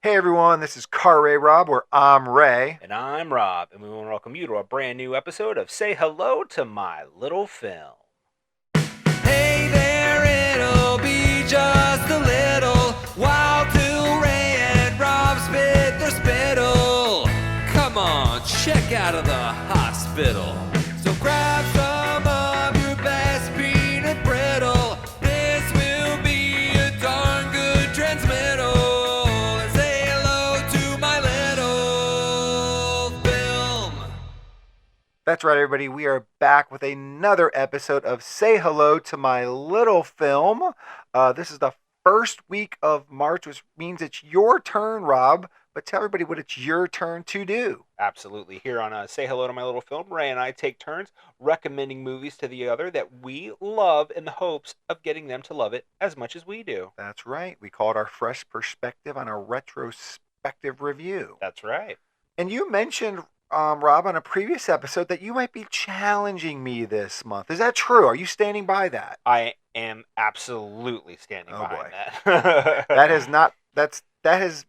Hey everyone, this is Car RayRob, where I'm Ray. And I'm Rob, and we want to welcome you to a brand new episode of Say Hello to My Little Film. Hey there, it'll be just a little while till Ray and Rob spit their spittle. Come on, check out of the hospital. So grab some of your best peanut brittle. This will be a darn good transmittal. And say hello to my little film. That's right, everybody. We are back with another episode of Say Hello to My Little Film. This is the first week of March, which means it's your turn, Rob. But tell everybody what it's your turn to do. Absolutely. Here on Say Hello to My Little Film, Ray and I take turns recommending movies to the other that we love in the hopes of getting them to love it as much as we do. That's right. We call it our fresh perspective on a retrospective review. That's right. And you mentioned, Rob, on a previous episode that you might be challenging me this month. Is that true? Are you standing by that? I am absolutely standing Oh, behind boy. that. That has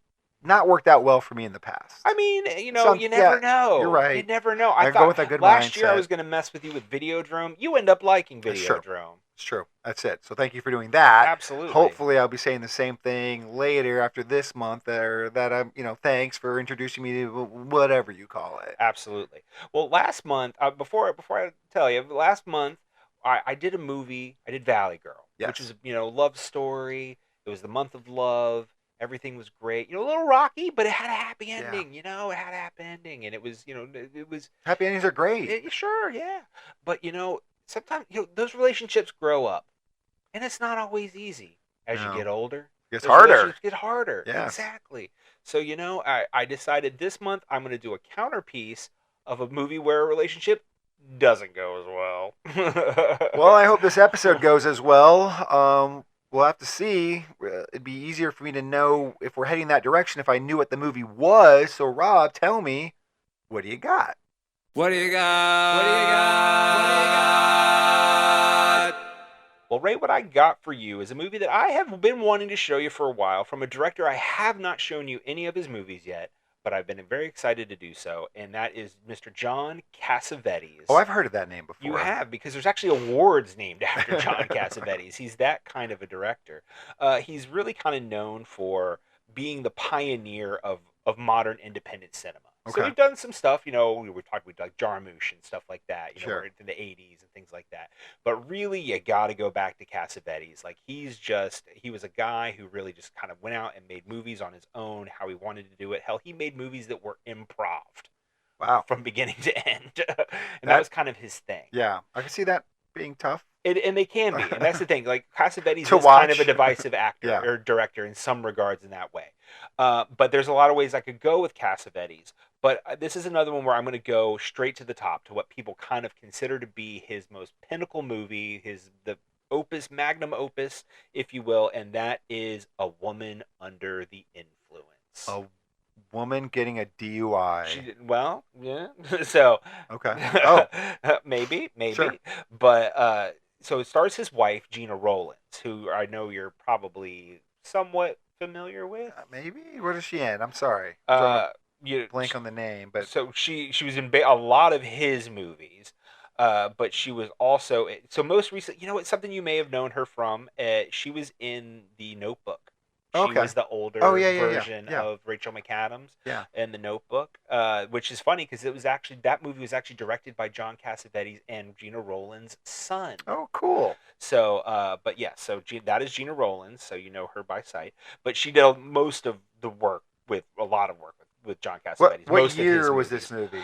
not worked out well for me in the past. I mean, you never know. You're right. You never know. I go with a good last year I mindset. was going to mess with you with Videodrome. You end up liking That's true. Videodrome. It's true. That's it. So thank you for doing that. Absolutely. Hopefully I'll be saying the same thing later after this month, or that I'm, thanks for introducing me to whatever you call it. Absolutely. Well, last month, before I tell you, last month I did a movie. I did Valley Girl, Yes. which is love story. It was the month of love. Everything was great. A little rocky, but it had a happy ending. It had a happy ending, and it was it was Happy endings are great. sure, yeah. But sometimes those relationships grow up, and it's not always easy as you No. get older. It's Those harder. relationships get harder. Yes. Exactly. So I decided this month I'm going to do a counterpiece of a movie where a relationship doesn't go as well. Well, I hope this episode goes as well. We'll have to see. It'd be easier for me to know if we're heading that direction if I knew what the movie was. So, Rob, tell me, what do you got? What do you got? What do you got? What do you got? Well, Ray, what I got for you is a movie that I have been wanting to show you for a while from a director I have not shown you any of his movies yet, but I've been very excited to do so, and that is Mr. John Cassavetes. Oh, I've heard of that name before. You have, because there's actually awards named after John Cassavetes. He's that kind of a director. He's really kind of known for being the pioneer of modern independent cinema. Okay. So we've done some stuff, we were talking with like Jarmusch and stuff like that, Sure. in the 80s and things like that. But really, you got to go back to Cassavetes. Like, he was a guy who really just kind of went out and made movies on his own, how he wanted to do it. Hell, he made movies that were improv'd. Wow. From beginning to end. And that was kind of his thing. Yeah, I can see that being tough. And they can be. And that's the thing. Like, Cassavetes To is kind of watch. a divisive actor Yeah. or director in some regards in that way. But there's a lot of ways I could go with Cassavetes. But this is another one where I'm going to go straight to the top, to what people kind of consider to be his most pinnacle movie, the magnum opus, if you will, and that is A Woman Under the Influence. A woman getting a DUI. Well, yeah. So Okay. Oh, maybe. Sure. But so it stars his wife, Gena Rowlands, who I know you're probably somewhat familiar with. maybe. What is she in? I'm sorry. Blank on the name, but So she was in a lot of his movies. But she was also, so most recent, it's something you may have known her from. She was in The Notebook. She Okay. was the older version yeah. of Rachel McAdams Yeah. in The Notebook, which is funny because that movie was actually directed by John Cassavetes and Gena Rowlands' son. Oh, cool. So, but yeah, that is Gena Rowlands, so you know her by sight. But she did most of the work a lot of work with John Cassavetes. What Most of his year was movies. this movie?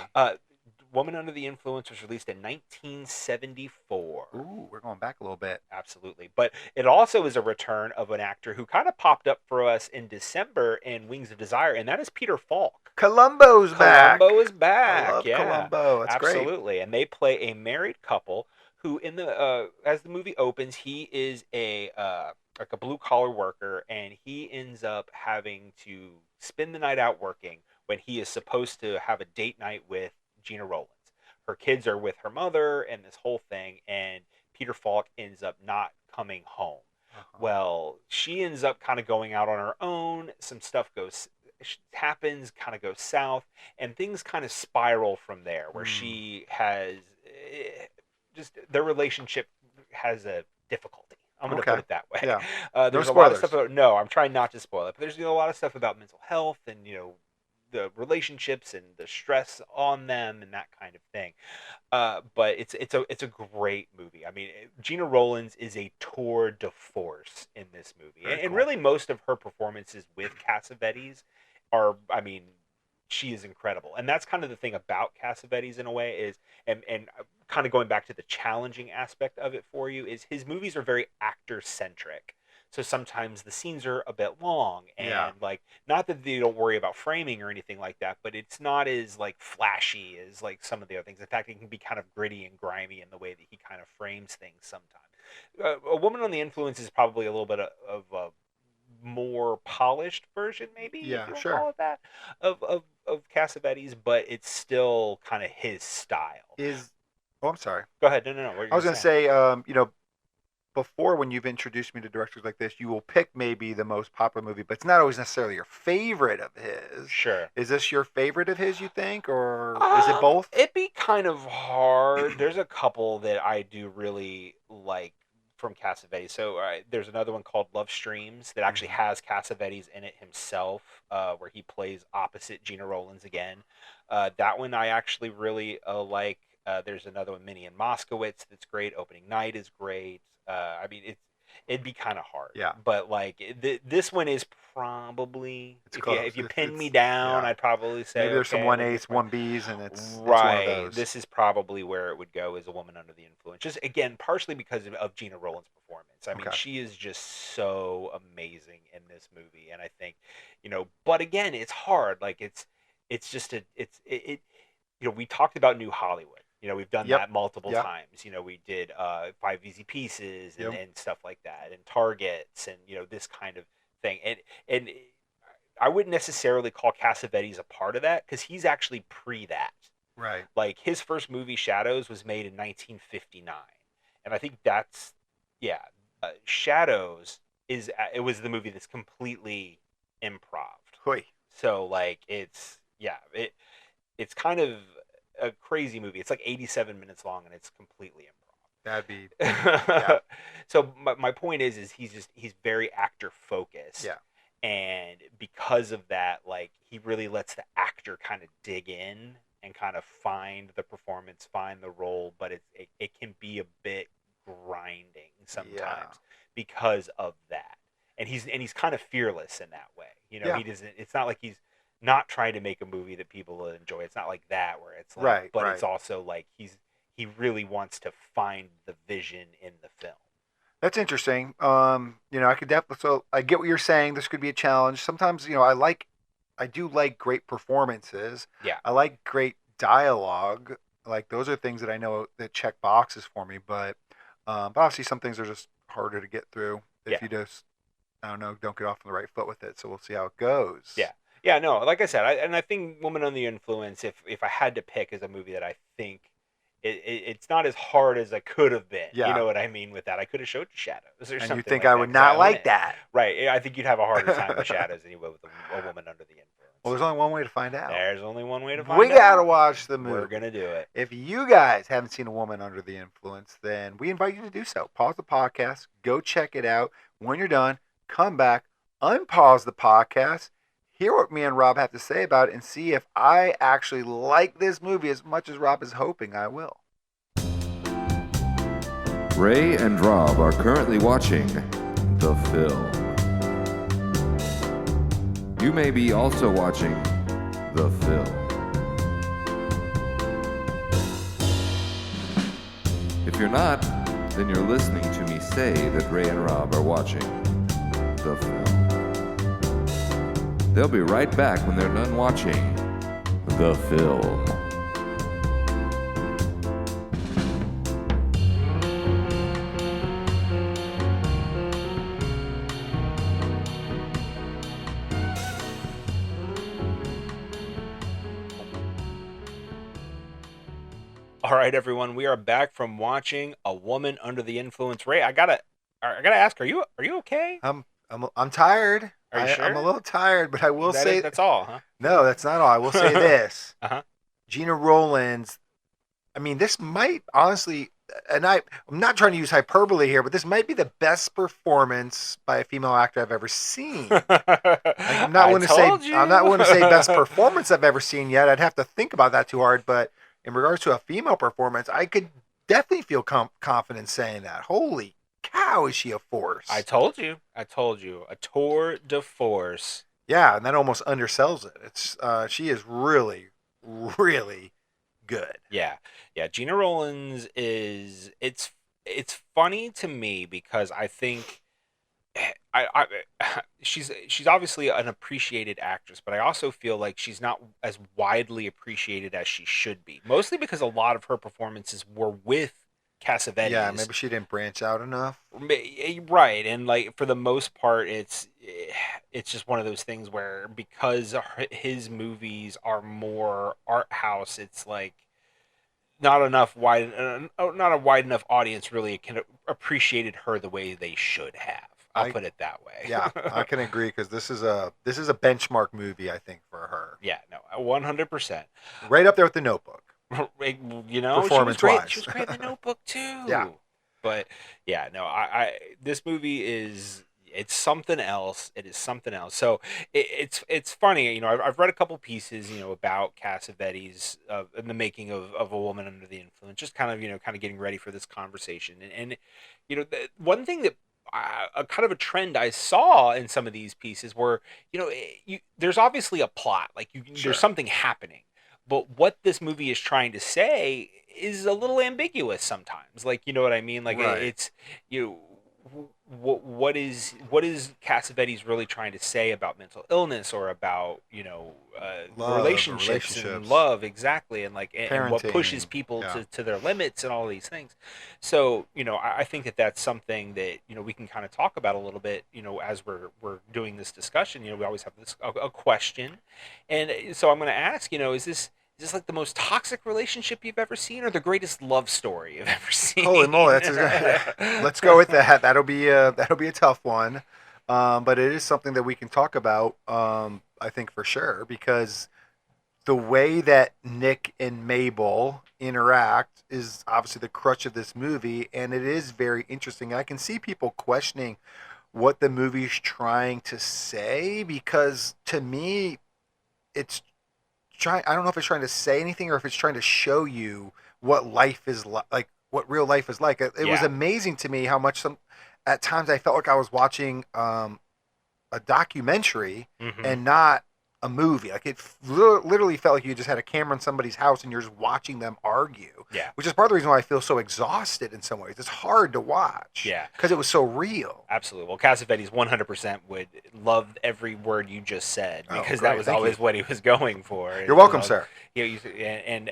Woman Under the Influence was released in 1974. Ooh, we're going back a little bit. Absolutely. But it also is a return of an actor who kind of popped up for us in December in Wings of Desire, and that is Peter Falk. Columbo's back. Columbo is back. I love yeah. Columbo. That's great. Absolutely. And they play a married couple who, as the movie opens, he is like a blue collar worker, and he ends up having to spend the night out working when he is supposed to have a date night with Gena Rowlands. Her kids are with her mother and this whole thing, and Peter Falk ends up not coming home. Well, she ends up kind of going out on her own. Some stuff goes happens, kind of goes south, and things kind of spiral from there, where she has just their relationship has a difficulty. I'm going to put it that way. Yeah. There's No a lot of spoilers. stuff. No, I'm trying not to spoil it, but there's a lot of stuff about mental health and the relationships and the stress on them and that kind of thing. But it's a great movie. I mean, Gena Rowlands is a tour de force in this movie, and really most of her performances with Cassavetes are, I mean, she is incredible. And that's kind of the thing about Cassavetes in a way is, and kind of going back to the challenging aspect of it for you, is his movies are very actor centric. So sometimes the scenes are a bit long, and like, not that they don't worry about framing or anything like that, but it's not as like flashy as like some of the other things. In fact, it can be kind of gritty and grimy in the way that he kind of frames things sometimes. A Woman on the Influence is probably a little bit of a more polished version, maybe, if you want to call it that, of Cassavetes, but it's still kind of his style. I'm sorry. Go ahead. No. I was going to say, before, when you've introduced me to directors like this, you will pick maybe the most popular movie, but it's not always necessarily your favorite of his. Sure. Is this your favorite of his, you think, or is it both? It'd be kind of hard. There's a couple that I do really like from Cassavetes. So there's another one called Love Streams that actually has Cassavetes in it himself, where he plays opposite Gena Rowlands again. That one I actually really like. There's another one, Minnie and Moskowitz, that's great. Opening Night is great. I mean, it'd be kind of hard. Yeah. But like this one is probably, if you pin me down, I'd probably say maybe there's some 1As, 1Bs, and it's right. It's one of those. This is probably where it would go, as A Woman Under the Influence. Just again, partially because of Gena Rowlands' performance. I mean, she is just so amazing in this movie, and I think, But again, it's hard. Like it's just we talked about New Hollywood. We've done that multiple times. We did 5 Easy Pieces and stuff like that, and Targets, and this kind of thing. And I wouldn't necessarily call Cassavetes a part of that, because he's actually pre that. Right. Like, his first movie, Shadows, was made in 1959, and I think that's Shadows it was the movie that's completely improv. Hoi. So like it's kind of a crazy movie. It's like 87 minutes long, and it's completely improv. That'd be So my point is he's very actor focused. Yeah. And because of that, like, he really lets the actor kind of dig in and kind of find the performance, find the role, but it can be a bit grinding sometimes because of that. And he's kind of fearless in that way. He doesn't, it's not like he's not trying to make a movie that people will enjoy. It's not like that, where it's like, it's also like he really wants to find the vision in the film. That's interesting. I could definitely. So I get what you're saying. This could be a challenge. Sometimes, I do like great performances. Yeah. I like great dialogue. Like, those are things that I know that check boxes for me. But obviously, some things are just harder to get through if you just, don't get off on the right foot with it. So we'll see how it goes. Yeah. Yeah, no, like I said, I think Woman on the Influence, if I had to pick, is a movie that I think it's not as hard as I could have been. Yeah. You know what I mean with that? I could have showed you Shadows or something. And you think like I would not like that. Right. I think you'd have a harder time with Shadows than you would with a Woman Under the Influence. Well, there's only one way to find out. There's only one way to find out. We got to watch the movie. We're going to do it. If you guys haven't seen A Woman Under the Influence, then we invite you to do so. Pause the podcast. Go check it out. When you're done, come back, unpause the podcast, hear what me and Rob have to say about it, and see if I actually like this movie as much as Rob is hoping I will. Ray and Rob are currently watching The Film. You may be also watching The Film. If you're not, then you're listening to me say that Ray and Rob are watching The Film. They'll be right back when they're done watching The Film. All right, everyone, we are back from watching A Woman Under the Influence. Ray, I gotta ask, are you okay? I'm tired. Are you I'm a sure? little tired, but I will say That's all, huh? no. That's not all. I will say this: Uh-huh. Gena Rowlands. I mean, this might honestly, and I'm not trying to use hyperbole here, but this might be the best performance by a female actor I've ever seen. Like, I told I'm not you. willing to say best performance I've ever seen yet. I'd have to think about that too hard. But in regards to a female performance, I could definitely feel confident saying that. Holy cow, is she a force? I told you. I told you. A tour de force. Yeah, and that almost undersells it. It's she is really, really good. Yeah. Yeah. Gena Rowlands is it's funny to me because I think she's obviously an appreciated actress, but I also feel like she's not as widely appreciated as she should be. Mostly because a lot of her performances were with Cassavetes. Yeah, maybe she didn't branch out enough. Right, and like for the most part, it's just one of those things where because his movies are more art house, it's like not not a wide enough audience really can appreciated her the way they should have. I'll put it that way. Yeah, I can agree because this is a benchmark movie, I think, for her. Yeah, no, 100%. Right up there with The Notebook. You know, performance-wise. She was great in The Notebook too. Yeah. But yeah, no, I this movie it's something else. It is something else. So it's funny, you know. I've read a couple pieces, you know, about Cassavetes in the making of A Woman Under the Influence, just kind of getting ready for this conversation. And you know, one thing that a kind of a trend I saw in some of these pieces were, you know, there's obviously a plot, like Sure. there's something happening, but what this movie is trying to say is a little ambiguous sometimes. Like, you know what I mean? Like Right. it's what is Cassavetes really trying to say about mental illness or about Love, relationships and relationships. love, exactly, and like and what pushes Parenting, people yeah. to their limits and all these things. So I think that's something that we can kind of talk about a little bit as we're doing this discussion. We always have this a question, and so I'm going to ask, is this like the most toxic relationship you've ever seen, or the greatest love story you've ever seen? Holy moly, let's go with that. That'll be a tough one, but it is something that we can talk about. I think for sure because the way that Nick and Mabel interact is obviously the crutch of this movie, and it is very interesting. I can see people questioning what the movie's trying to say because to me, it's I don't know if it's trying to say anything or if it's trying to show you what life is like, what real life is like. It was amazing to me how much at times I felt like I was watching a documentary and not a movie. Like it literally felt like you just had a camera in somebody's house and you're just watching them argue. Yeah. Which is part of the reason why I feel so exhausted in some ways. It's hard to watch. Yeah. Because it was so real. Absolutely. Well, Cassavetes 100% would love every word you just said because that was always what he was going for. You're welcome, sir. And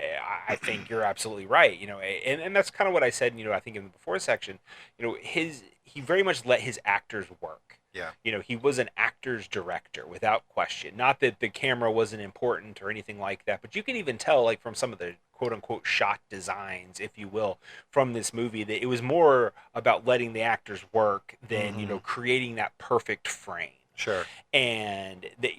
I think you're absolutely right. And that's kind of what I said. I think in the before section. He very much let his actors work. Yeah. He was an actor's director without question. Not that the camera wasn't important or anything like that, but you can even tell, like from some of the quote unquote shot designs, if you will, from this movie, that it was more about letting the actors work than creating that perfect frame. Sure. And that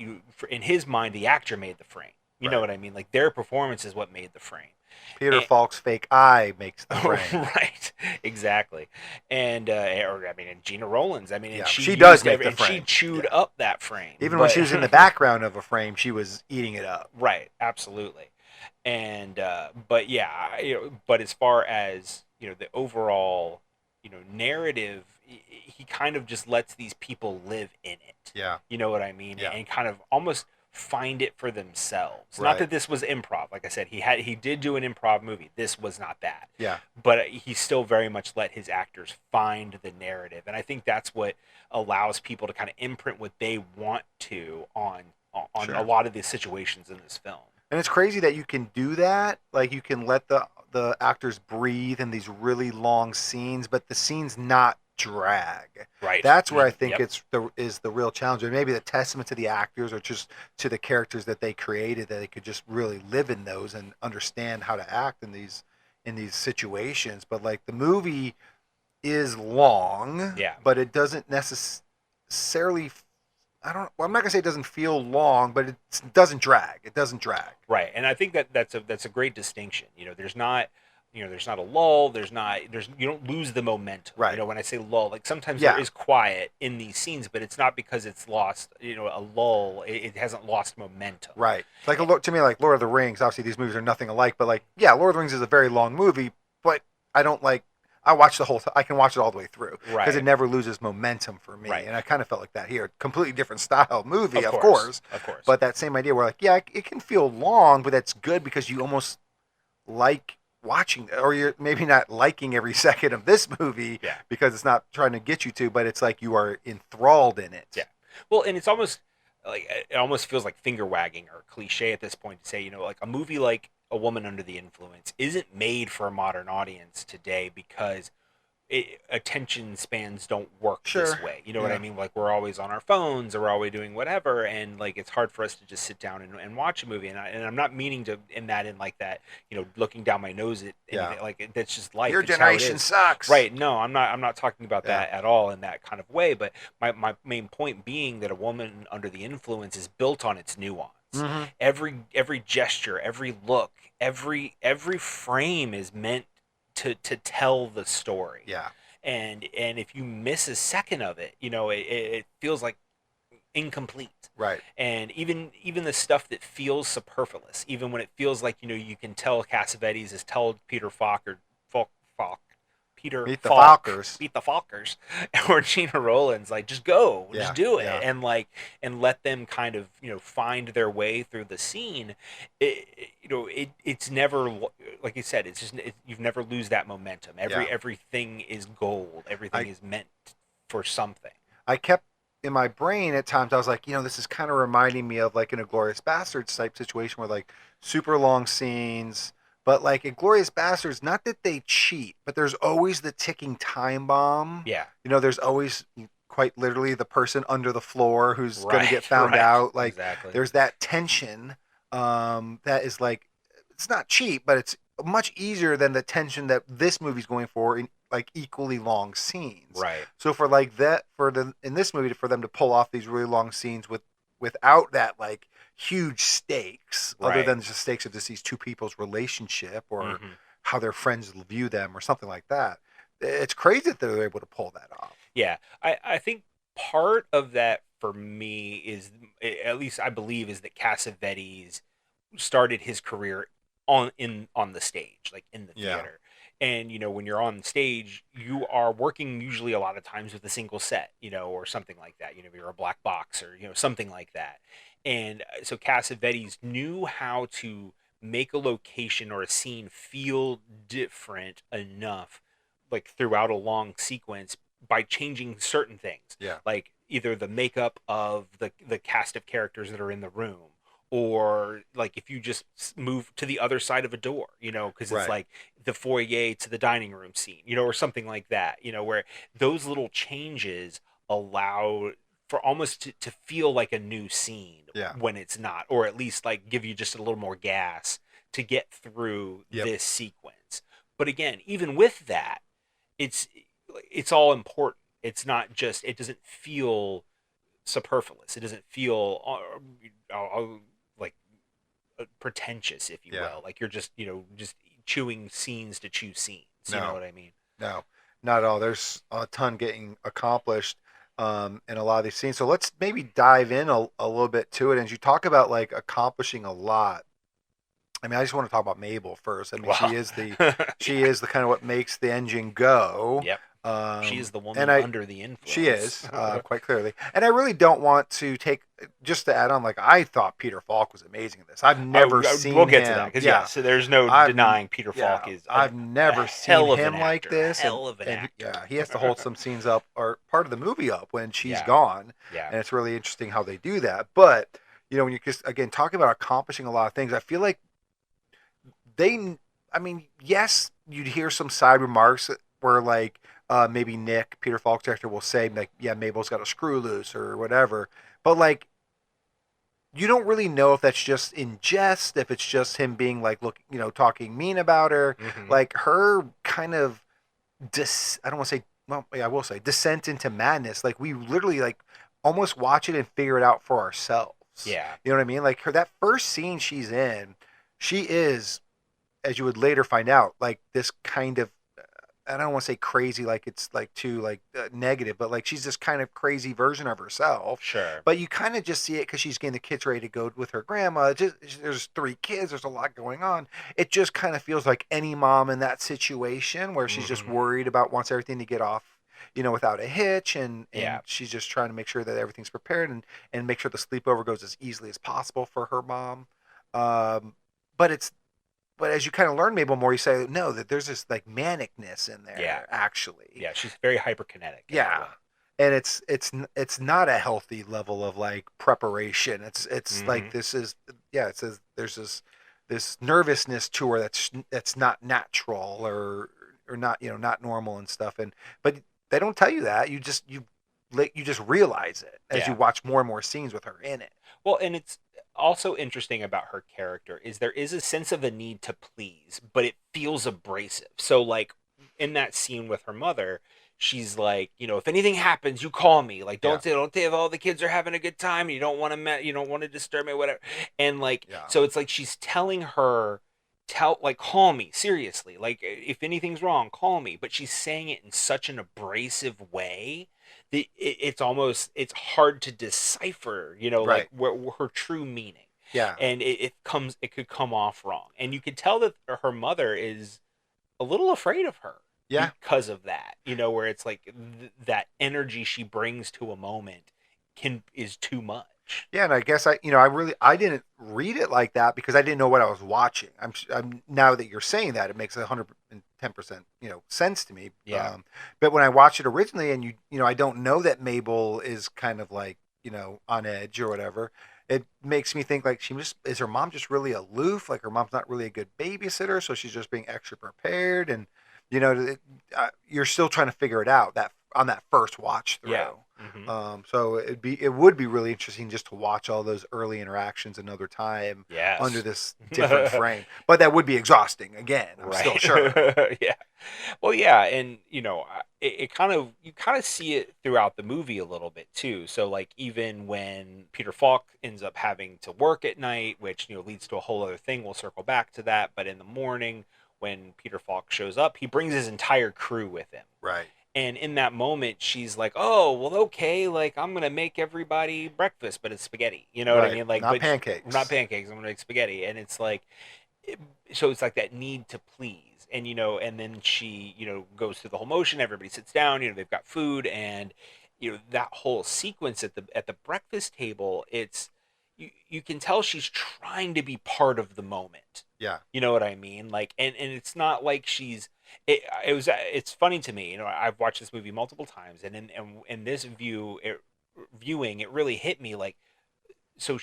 in his mind, the actor made the frame. You know what I mean? Like their performance is what made the frame. Peter Falk's fake eye makes the frame. Right, exactly. And Gena Rowlands. And she does make the frame. She chewed up that frame. Even when she was in the background of a frame, she was eating it up. Right, absolutely. And but as far as the overall narrative, he kind of just lets these people live in it. Yeah. You know what I mean? Yeah. And kind of almost find it for themselves. Right. Not that this was improv. Like I said, he did do an improv movie. This was not that. Yeah. But he still very much let his actors find the narrative. And I think that's what allows people to kind of imprint what they want to on Sure. a lot of the situations in this film. And it's crazy that you can do that. Like you can let the actors breathe in these really long scenes, but the scenes not drag. Right. That's where I think is the real challenge, and maybe the testament to the actors or just to the characters that they created, that they could just really live in those and understand how to act in these situations. But like the movie is long, but it doesn't necessarily well, I'm not gonna say it doesn't feel long, but it doesn't drag. It doesn't drag. Right, and I think that's a great distinction. There's not a lull. You don't lose the momentum. Right. When I say lull, like sometimes Yeah. there is quiet in these scenes, but it's not because it's lost. A lull. It hasn't lost momentum. Right. It's like to me, like Lord of the Rings. Obviously, these movies are nothing alike, but like, yeah, Lord of the Rings is a very long movie, but I don't like. I watch the whole. I can watch it all the way through because Right. it never loses momentum for me, Right. and I kind of felt like that here. Completely different style movie, Of of course. course, but that same idea where like, yeah, it can feel long, but that's good because you almost like watching, or you're maybe not liking every second of this movie Yeah. because it's not trying to get you to, but it's like you are enthralled in it. Yeah. Well, and it's almost like it almost feels like finger wagging or cliche at this point to say, like a movie like A Woman Under the Influence isn't made for a modern audience today because attention spans don't work this Sure. way. You know what I Yeah. mean? Like we're always on our phones or we're always doing whatever, and like it's hard for us to just sit down and watch a movie. And I'm not meaning to in like that. Looking down my nose at anything. Yeah. Like that's just life. Your It's how it generation is. sucks. Right? No, I'm not talking about Yeah. that at all in that kind of way. But my main point being that A Woman Under the Influence is built on its nuance. Mm-hmm. Every gesture, every look, every frame is meant to tell the story. Yeah. And if you miss a second of it, it feels like incomplete. Right. And even the stuff that feels superfluous, even when it feels like you can tell Cassavetes has told Peter Falk or Falk Peter Meet the Falk, Falkers. Meet the Falkers, or Gena Rowlands, like just go, Yeah, just do it, yeah. and let them kind of find their way through the scene. It's never, like you said, you've never lose that momentum. Everything is gold. Everything is meant for something. I kept in my brain at times. I was like, this is kind of reminding me of like an Inglourious Basterds type situation where like super long scenes. But like Inglourious Basterds, not that they cheat, but there's always the ticking time bomb. Yeah. There's always quite literally the person under the floor who's going to get found right. out. Like Exactly. there's that tension that is like, it's not cheap, but it's much easier than the tension that this movie's going for in like equally long scenes. Right. So for like that, in this movie, for them to pull off these really long scenes without that like huge stakes, other Right. than the stakes of just these two people's relationship or Mhm. how their friends view them or something like that. It's crazy that they're able to pull that off. Yeah, I think part of that for me is, at least I believe, is that Cassavetes started his career on the stage, like in the Yeah. theater. And when you're on stage, you are working usually a lot of times with a single set, or something like that. You're a black box or something like that. And so Cassavetes knew how to make a location or a scene feel different enough, like throughout a long sequence, by changing certain things. Yeah. Like either the makeup of the cast of characters that are in the room, or like if you just move to the other side of a door, because Right. it's like the foyer to the dining room scene, or something like that, where those little changes allow for almost to feel like a new scene. Yeah. When it's not, or at least like give you just a little more gas to get through Yep. this sequence. But again, even with that, it's all important. It's not just, it doesn't feel superfluous. It doesn't feel like pretentious, if you Yeah. will. Like you're just just chewing scenes to chew scenes. You No. know what I mean? No, not at all. There's a ton getting accomplished in a lot of these scenes. So let's maybe dive in a little bit to it. And as you talk about like accomplishing a lot, I mean, I just want to talk about Mabel first. I mean, Wow. she is the kind of what makes the engine go. Yep. She is the woman and I- under the influence. She is, quite clearly. And I really don't want to just to add on, like, I thought Peter Falk was amazing in this. I've never seen We'll get to him. that because yeah. so there's no I've- denying Peter Falk is. I've never hell seen of him an like actor, this. hell of an and actor. Yeah, he has to hold some scenes up or part of the movie up when she's Yeah. gone. Yeah. And it's really interesting how they do that. But, when you just, again, talk about accomplishing a lot of things, I feel like yes, you'd hear some side remarks where, like, maybe Nick, Peter Falk's character, will say, like, yeah, Mabel's got a screw loose or whatever. But, like, you don't really know if that's just in jest, if it's just him being, like, talking mean about her. Mhm. Like, her kind of, I don't want to say, well, yeah, I will say, descent into madness. Like, we literally, like, almost watch it and figure it out for ourselves. Yeah. You know what I mean? Like that first scene she's in, she is, as you would later find out, like this kind of, I don't want to say crazy, like it's like too like negative, but like she's this kind of crazy version of herself. Sure. But you kind of just see it because she's getting the kids ready to go with her grandma. There's 3 kids. There's a lot going on. It just kind of feels like any mom in that situation where she's just worried about, wants everything to get off, without a hitch, and she's just trying to make sure that everything's prepared and make sure the sleepover goes as easily as possible for her mom. But as you kind of learn Mabel more, you say no, that there's this like manicness in there. Yeah. Actually. Yeah, she's very hyperkinetic. Yeah. And it's not a healthy level of like preparation. It's like it says there's this nervousness to her that's not natural or not not normal and stuff. But they don't tell you that. You just realize it as you watch more and more scenes with her in it. Well, and it's also interesting about her character is there is a sense of a need to please, but it feels abrasive. So like in that scene with her mother, she's like, if anything happens, you call me. Like, don't say if all the kids are having a good time and you don't want to disturb me, whatever. And like, so it's like she's telling her, call me, seriously. Like, if anything's wrong, call me. But she's saying it in such an abrasive way that it's hard to decipher, like her true meaning. Yeah. And it could come off wrong. And you could tell that her mother is a little afraid of her. Yeah. Because of that, where it's like that energy she brings to a moment is too much. Yeah, and I guess I didn't read it like that because I didn't know what I was watching. I'm now that you're saying that, it makes 110% sense to me. Yeah. But when I watched it originally, and I don't know that Mabel is kind of like on edge or whatever. It makes me think like is her mom just really aloof? Like her mom's not really a good babysitter, so she's just being extra prepared and. You're still trying to figure it out on that first watch through. Yeah. Mm-hmm. So it would be really interesting just to watch all those early interactions another time under this different frame. But that would be exhausting again. I'm still sure. Yeah. Well, yeah, and you kind of see it throughout the movie a little bit too. So like even when Peter Falk ends up having to work at night, which leads to a whole other thing. We'll circle back to that. But in the morning, when Peter Falk shows up, he brings his entire crew with him. Right. And in that moment, she's like, "Oh, well, okay. Like, I'm gonna make everybody breakfast, but it's spaghetti. You know what I mean? Like, not pancakes. Not pancakes. I'm gonna make spaghetti." And it's like, so it's like that need to please, and and then she, goes through the whole motion. Everybody sits down. They've got food, and that whole sequence at the breakfast table. It's you can tell she's trying to be part of the moment. Yeah. You know what I mean? Like, and it's not like it's funny to me. I've watched this movie multiple times, and in this viewing, it really hit me. Like, so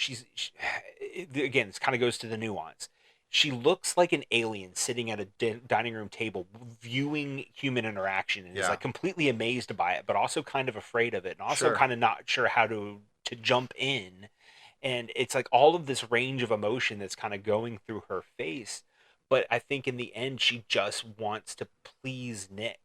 again, this kind of goes to the nuance. She looks like an alien sitting at a dining room table viewing human interaction and is like completely amazed by it, but also kind of afraid of it, and also kind of not sure how to jump in. And it's like all of this range of emotion that's kind of going through her face. But I think in the end, she just wants to please Nick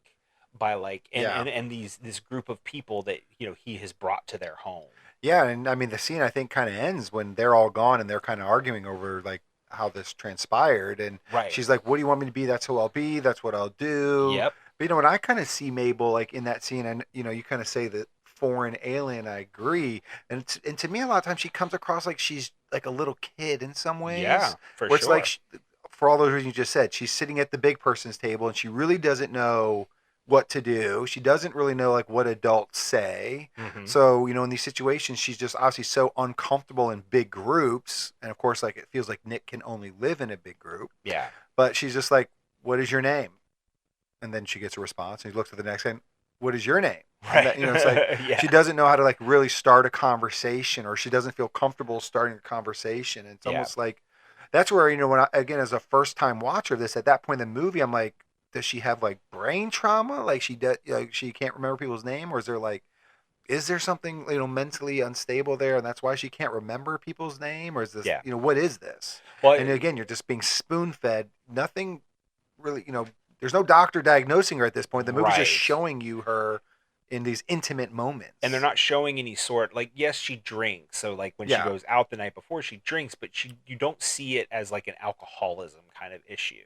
by and this group of people that, he has brought to their home. Yeah. And I mean, the scene I think kind of ends when they're all gone and they're kind of arguing over like how this transpired. And she's like, "What do you want me to be? That's who I'll be. That's what I'll do." Yep. But when I kind of see Mabel like in that scene, and you kind of say that foreign alien, I agree, and to me a lot of times she comes across like she's like a little kid in some ways. Yeah, for sure. It's like for all those reasons you just said, she's sitting at the big person's table and she really doesn't know what to do. She doesn't really know like what adults say. Mm-hmm. So in these situations she's just obviously so uncomfortable in big groups, and of course like it feels like Nick can only live in a big group. Yeah. But she's just like, "What is your name?" And then she gets a response, and he looks at the next guy, "What is your name?" Right. It's like she doesn't know how to like really start a conversation, or she doesn't feel comfortable starting a conversation. And it's almost like that's where when again as a first time watcher of this, at that point in the movie, I'm like, does she have like brain trauma? Like she can't remember people's name, or is there something mentally unstable there, and that's why she can't remember people's name, or is this what is this? Well, and again, you're just being spoon fed. Nothing really, there's no doctor diagnosing her at this point. The movie's just showing you her in these intimate moments. And they're not showing any sort, like, yes, she drinks. So, like, when she goes out the night before, she drinks, but you don't see it as, like, an alcoholism kind of issue.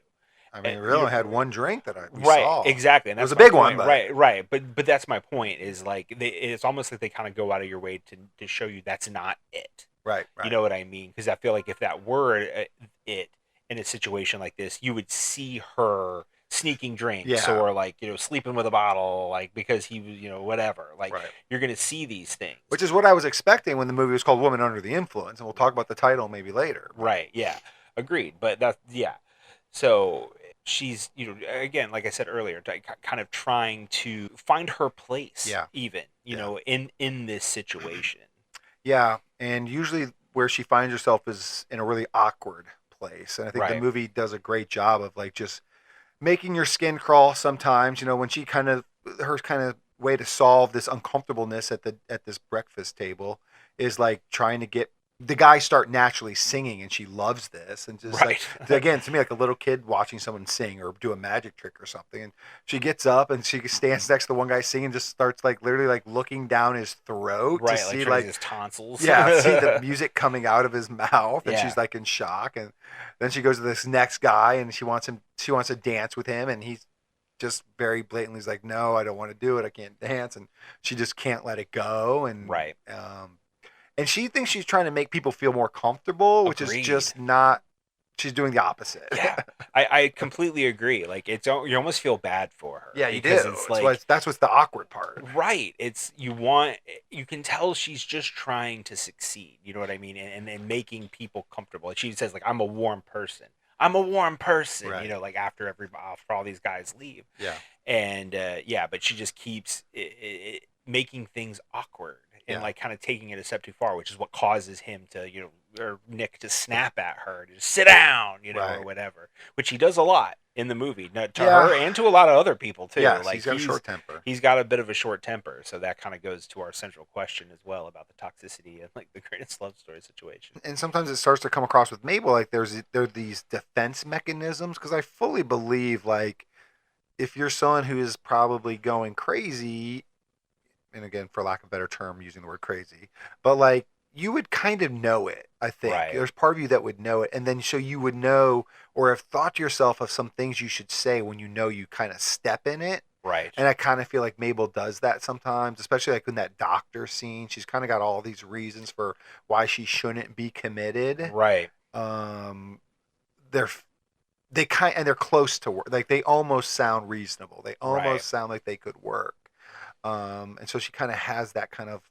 I mean, we only had one drink that we right, saw. Exactly. And it that's was a big point. one. Right. But that's my point, is, like, it's almost like they kind of go out of your way to show you that's not it. Right. You know what I mean? Because I feel like if that were it in a situation like this, you would see her sneaking drinks or, like, you know, sleeping with a bottle, like, because he was, you know, whatever. Like, you're going to see these things. Which is what I was expecting when the movie was called Woman Under the Influence, and we'll talk about the title maybe later. Right, yeah. Agreed. But that's, So she's, you know, again, like I said earlier, kind of trying to find her place, even, you know, in this situation. Yeah, and usually where she finds herself is in a really awkward place. And I think the movie does a great job of, like, just making your skin crawl sometimes. You know, when she her kind of way to solve this uncomfortableness at this breakfast table is, like, trying to get the guy start naturally singing, and she loves this, and just like, again, to me, like a little kid watching someone sing or do a magic trick or something. And she gets up and she stands next to one guy singing, just starts, like, literally, like, looking down his throat to see, like, his tonsils. see the music coming out of his mouth, and she's, like, in shock. And then she goes to this next guy, and she wants to dance with him, and he's just very blatantly is like, no, I don't want to do it, I can't dance. And she just can't let it go. And and she thinks she's trying to make people feel more comfortable, which is just not. She's doing the opposite. Yeah, I completely agree. Like, you almost feel bad for her. Yeah, you do. It's like, that's what's the awkward part. Right. You can tell she's just trying to succeed. You know what I mean? And making people comfortable. She says, like, I'm a warm person. You know, like, after all these guys leave. Yeah. And but she just keeps making things awkward. And, like, kind of taking it a step too far, which is what causes him to, you know, or Nick to snap at her, to just sit down, you know, or whatever. Which he does a lot in the movie, to her and to a lot of other people too. Yeah, like, he's got a short temper. He's got a bit of a short temper, so that kind of goes to our central question as well about the toxicity and, like, the greatest love story situation. And sometimes it starts to come across with Mabel, like, there are these defense mechanisms, because I fully believe, like, if you're someone who is probably going crazy. And again, for lack of a better term, using the word crazy, but, like, you would kind of know it. I think there's part of you that would know it, and then so you would know or have thought to yourself of some things you should say when you know you kind of step in it. Right. And I kind of feel like Mabel does that sometimes, especially, like, in that doctor scene. She's kind of got all these reasons for why she shouldn't be committed. Right. They're close to work. Like, they almost sound reasonable. They almost sound like they could work. And so she kind of has that kind of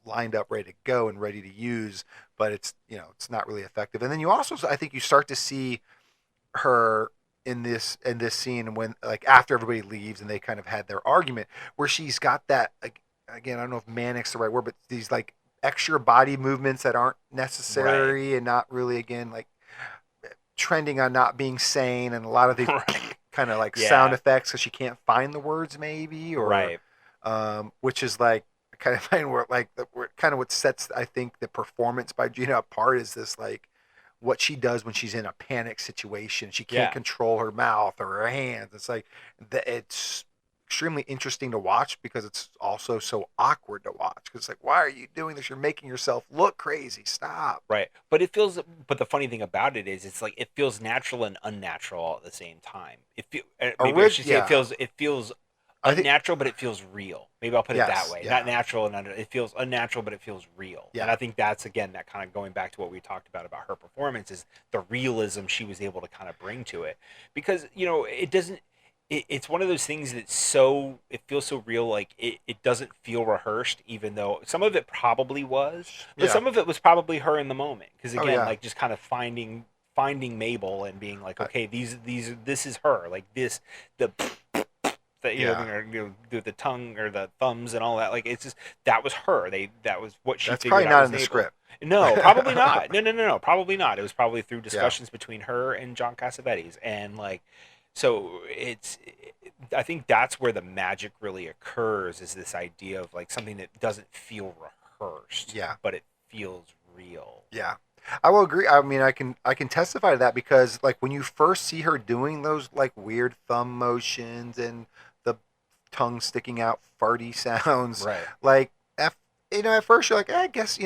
lined up, ready to go and ready to use, but it's, you know, it's not really effective. And then you also, I think you start to see her in this scene when, like, after everybody leaves and they kind of had their argument, where she's got that, like, again, I don't know if manic's the right word, but these, like, extra body movements that aren't necessary and not really, again, like, trending on not being sane, and a lot of these kind of, like, sound effects because she can't find the words maybe, or which is, like, kind of find where, like, kind of what sets, I think, the performance by Gena apart is this, like, what she does when she's in a panic situation. She can't control her mouth or her hands. It's like, it's extremely interesting to watch because it's also so awkward to watch. Because it's like, why are you doing this? You're making yourself look crazy. Stop. Right. But the funny thing about it is, it's like, it feels natural and unnatural all at the same time. It feels unnatural, but it feels real. Maybe I'll put it that way. Not natural and it feels unnatural, but it feels real. And I think that's, again, that kind of going back to what we talked about her performance, is the realism she was able to kind of bring to it. Because, you know, it's one of those things that it feels so real, like it doesn't feel rehearsed, even though some of it probably was, but some of it was probably her in the moment. Because, again, like, just kind of finding Mabel and being like, okay, this is her, like, the tongue or the thumbs and all that, like, it's just, that was her. That was what she. That's probably not in the script. No, probably not. No, probably not. It was probably through discussions between her and John Cassavetes, and, like, so I think that's where the magic really occurs, is this idea of, like, something that doesn't feel rehearsed, but it feels real. Yeah. I will agree. I mean, I can testify to that because, like, when you first see her doing those, like, weird thumb motions and the tongue sticking out, farty sounds. Right. Like, at first you're like, I guess,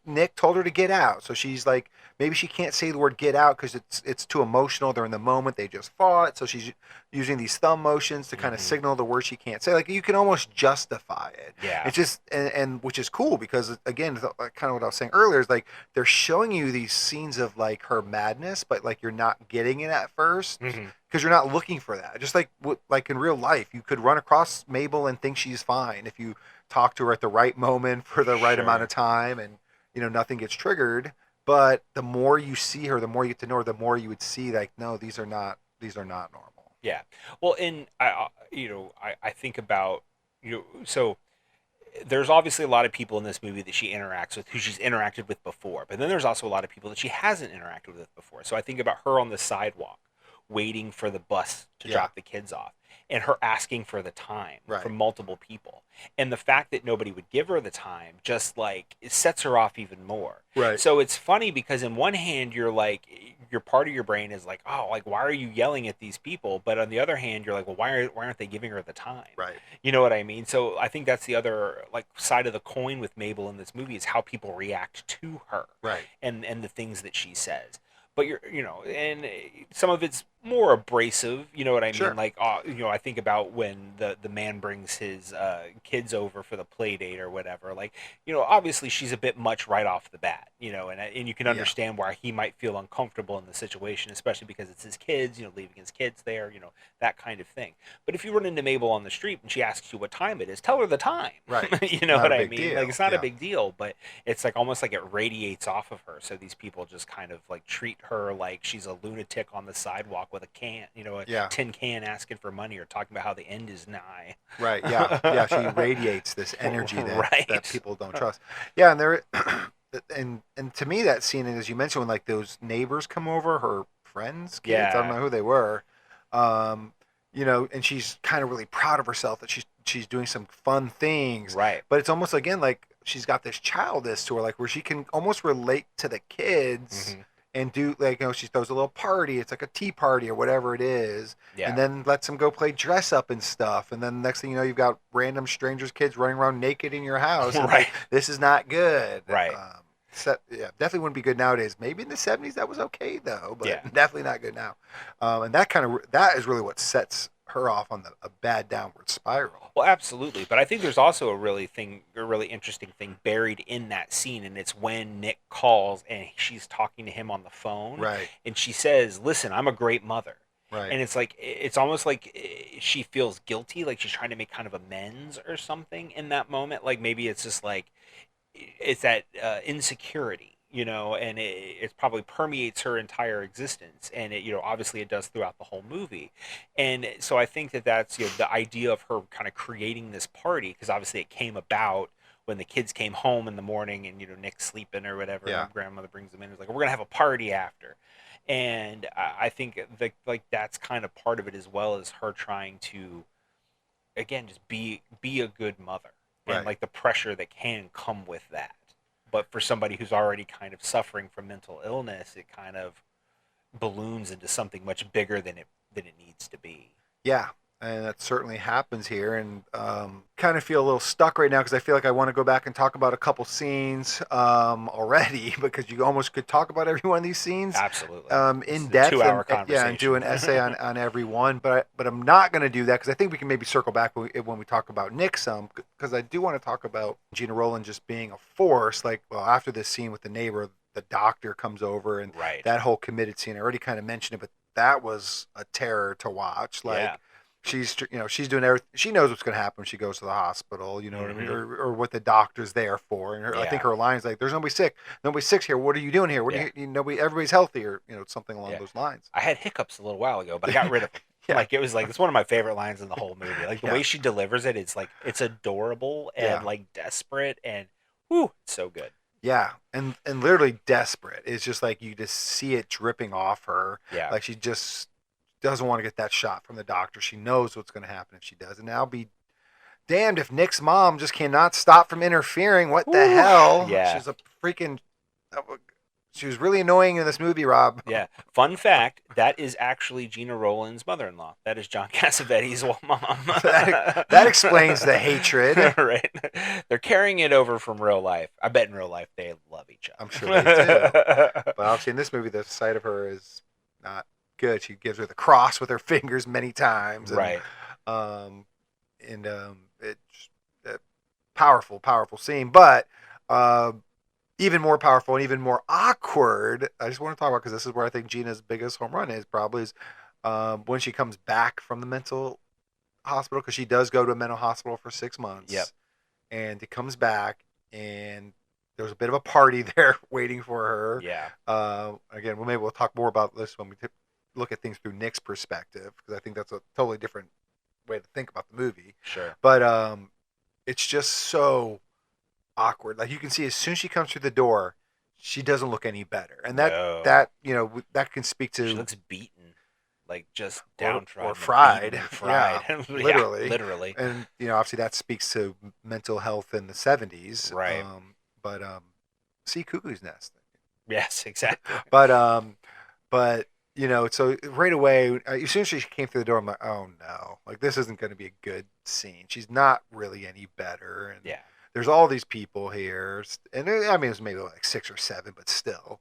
Nick told her to get out. So she's like, maybe she can't say the word get out because it's too emotional. They're in the moment. They just fought. So she's using these thumb motions to kind of signal the word she can't say. Like, you can almost justify it. Yeah. It's just, and which is cool because, again, kind of what I was saying earlier is like, they're showing you these scenes of like her madness, but like you're not getting it at first. Because you're not looking for that. Just like in real life, you could run across Mabel and think she's fine if you talk to her at the right moment for the right amount of time, and nothing gets triggered. But the more you see her, the more you get to know her, the more you would see like, no, these are not normal. Yeah. Well, and I think about so there's obviously a lot of people in this movie that she interacts with who she's interacted with before, but then there's also a lot of people that she hasn't interacted with before. So I think about her on the sidewalk waiting for the bus to drop the kids off, and her asking for the time from multiple people, and the fact that nobody would give her the time just like it sets her off even more. Right. So it's funny because in one hand you're like, your part of your brain is like, oh, like why are you yelling at these people? But on the other hand you're like, well, why aren't they giving her the time? Right. You know what I mean? So I think that's the other like side of the coin with Mabel in this movie is how people react to her. Right. And the things that she says. But and some of it's more abrasive, you know what I mean? Sure. Like, I think about when the man brings his kids over for the play date or whatever. Like, obviously she's a bit much right off the bat, and you can understand why he might feel uncomfortable in the situation, especially because it's his kids, leaving his kids there, that kind of thing. But if you run into Mabel on the street and she asks you what time it is, tell her the time. Right. You know what I mean? Deal. Like, it's not a big deal, but it's like almost like it radiates off of her. So these people just kind of like treat her like she's a lunatic on the sidewalk with a can, a tin can asking for money or talking about how the end is nigh. Right. Yeah. Yeah. She radiates this energy that people don't trust. Yeah. And there, and to me, that scene, as you mentioned, when like those neighbors come over, her friends, kids, I don't know who they were, and she's kind of really proud of herself that she's doing some fun things. Right. But it's almost again like she's got this childness to her, like where she can almost relate to the kids. And do like she throws a little party. It's like a tea party or whatever it is, and then lets them go play dress up and stuff. And then next thing you know, you've got random strangers' kids running around naked in your house. And like, this is not good. Right. Definitely wouldn't be good nowadays. Maybe in the 70s that was okay though, but definitely not good now. And that is really what sets her off on a bad downward spiral. Well, absolutely. But I think there's also a really interesting thing buried in that scene, and it's when Nick calls and she's talking to him on the phone. Right. And she says, "Listen, I'm a great mother." Right. And it's like, it's almost like she feels guilty, like she's trying to make kind of amends or something in that moment. Like maybe it's just like, it's that insecurity. And it probably permeates her entire existence, and it, obviously it does throughout the whole movie. And so I think that's the idea of her kind of creating this party, because obviously it came about when the kids came home in the morning and Nick's sleeping or whatever, and grandmother brings them in, it's like, we're gonna have a party after. And I think that's kind of part of it, as well as her trying to, again, just be a good mother, and like the pressure that can come with that. But for somebody who's already kind of suffering from mental illness, it kind of balloons into something much bigger than it needs to be. Yeah, and that certainly happens here. And kind of feel a little stuck right now because I feel like I want to go back and talk about a couple scenes already, because you almost could talk about every one of these scenes. Absolutely. In depth. 2-hour conversation. And do an essay on every one. But I'm not going to do that because I think we can maybe circle back when we talk about Nick some, because I do want to talk about Gena Rowlands just being a force. Like, well, after this scene with the neighbor, the doctor comes over, and that whole committed scene, I already kind of mentioned it, but that was a terror to watch. Like, she's doing everything. She knows what's going to happen when she goes to the hospital, what I mean, or what the doctor's there for. And I think her line's like, "There's nobody sick. Nobody's sick here. What are you doing here? Everybody's healthy," or something along those lines. I had hiccups a little while ago, but I got rid of them. Like, it was like, it's one of my favorite lines in the whole movie. Like the way she delivers it, it's like, it's adorable and like desperate, and it's so good. Yeah, and literally desperate. It's just like you just see it dripping off her. Yeah, like she just doesn't want to get that shot from the doctor. She knows what's going to happen if she does, and I'll be damned if Nick's mom just cannot stop from interfering. What the hell? Yeah, she's a freaking. She was really annoying in this movie, Rob. Yeah. Fun fact: that is actually Gena Rowlands' mother-in-law. That is John Cassavetes' mom. That explains the hatred. Right. They're carrying it over from real life. I bet in real life they love each other. I'm sure they do. But obviously in this movie, the sight of her is not good. She gives her the cross with her fingers many times. And, Right. It's a powerful, powerful scene. But even more powerful and even more awkward, I just want to talk about, because this is where I think Gena's biggest home run is probably, is when she comes back from the mental hospital, because she does go to a mental hospital for 6 months. Yep. And it comes back, and there was a bit of a party there waiting for her. Yeah. Again, maybe we'll talk more about this when we look at things through Nick's perspective, because I think that's a totally different way to think about the movie. Sure. But it's just so awkward. Like, you can see as soon as she comes through the door, she doesn't look any better, and that can speak to. She looks beaten, like just downtrodden or fried. Fried. Yeah, literally. Yeah, literally. And obviously that speaks to mental health in the 70s. Right. See Cuckoo's Nest. Yes, exactly. But so right away, as soon as she came through the door, I'm like, oh no, like this isn't going to be a good scene. She's not really any better, and yeah. There's all these people here, and I mean, it was maybe like 6 or 7, but still,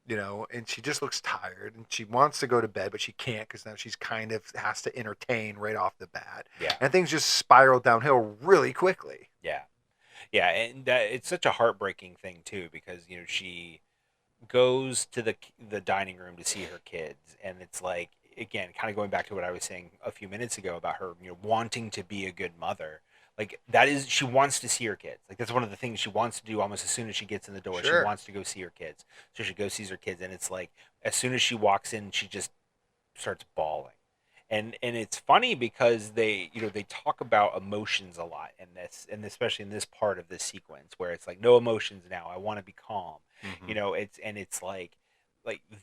and she just looks tired, and she wants to go to bed, but she can't, because now she's kind of has to entertain right off the bat. Yeah. And things just spiral downhill really quickly. Yeah. Yeah, and it's such a heartbreaking thing, too, because, she goes to the dining room to see her kids, and it's like, again, kind of going back to what I was saying a few minutes ago about her, wanting to be a good mother. Like, that is, she wants to see her kids. Like, that's one of the things she wants to do almost as soon as she gets in the door. Sure. She wants to go see her kids. So she goes sees her kids, and it's like, as soon as she walks in, she just starts bawling. And it's funny because they talk about emotions a lot in this, and especially in this part of this sequence where it's like, no emotions now. I want to be calm. Mm-hmm. It's like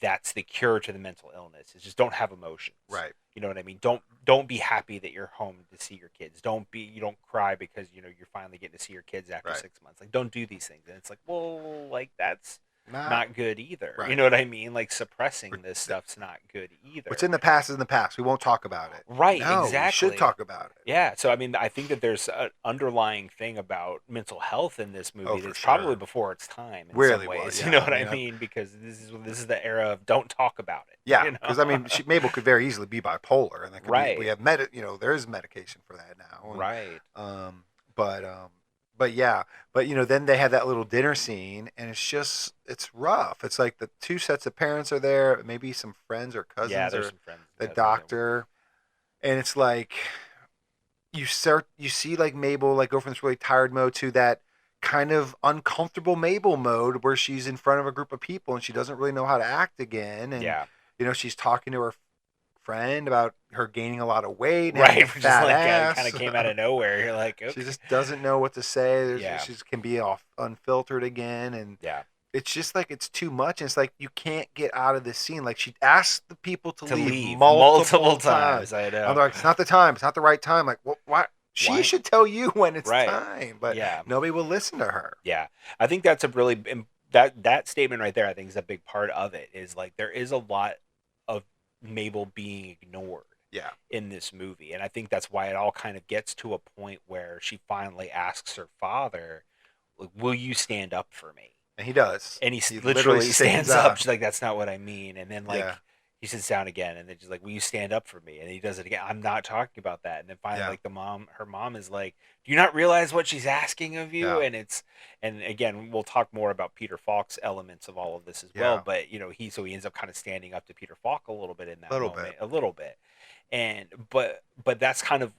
that's the cure to the mental illness. Is just don't have emotions. Right. You know what I mean? Don't be happy that you're home to see your kids. You don't cry because you're finally getting to see your kids after 6 months. Like, don't do these things. And it's like, well, like that's not good either. Right. You know what I mean? Like, suppressing this stuff's not good either. What's in the past is in the past. We won't talk about it. Right, no, exactly. We should talk about it. Yeah, so I mean, I think that there's an underlying thing about mental health in this movie that's sure. probably before its time in really some ways. Was, yeah. You know what I mean? Because this is the era of don't talk about it. Yeah, because I mean, Mabel could very easily be bipolar, and that could right. We have there is medication for that now. And, right. But yeah, then they have that little dinner scene, and it's rough. It's like the two sets of parents are there, maybe some friends or cousins. Yeah, there's or some friends. the doctor, and it's like you see like Mabel like go from this really tired mode to that kind of uncomfortable Mabel mode where she's in front of a group of people and she doesn't really know how to act again, and she's talking to her friend about her gaining a lot of weight, and right? Which fat ass. Kind of came out of nowhere. You're like, okay. She just doesn't know what to say. She can be off unfiltered again, and it's just like it's too much. And it's like you can't get out of this scene. Like she asked the people to leave multiple times. I know. I'm like, it's not the time. It's not the right time. Like, why? She should tell you when it's time, but nobody will listen to her. Yeah, I think that's a really that statement right there. I think is a big part of it. Is like there is a lot of Mabel being ignored in this movie, and I think that's why it all kind of gets to a point where she finally asks her father, like, will you stand up for me? And he does, and he literally stands up. She's like, that's not what I mean. And then he sits down again, and then she's like, will you stand up for me? And he does it again. I'm not talking about that. And then finally her mom is like, do you not realize what she's asking of you? And again, we'll talk more about Peter Falk's elements of all of this as well, but he ends up kind of standing up to Peter Falk a little bit in that moment. A little bit. And but that's kind of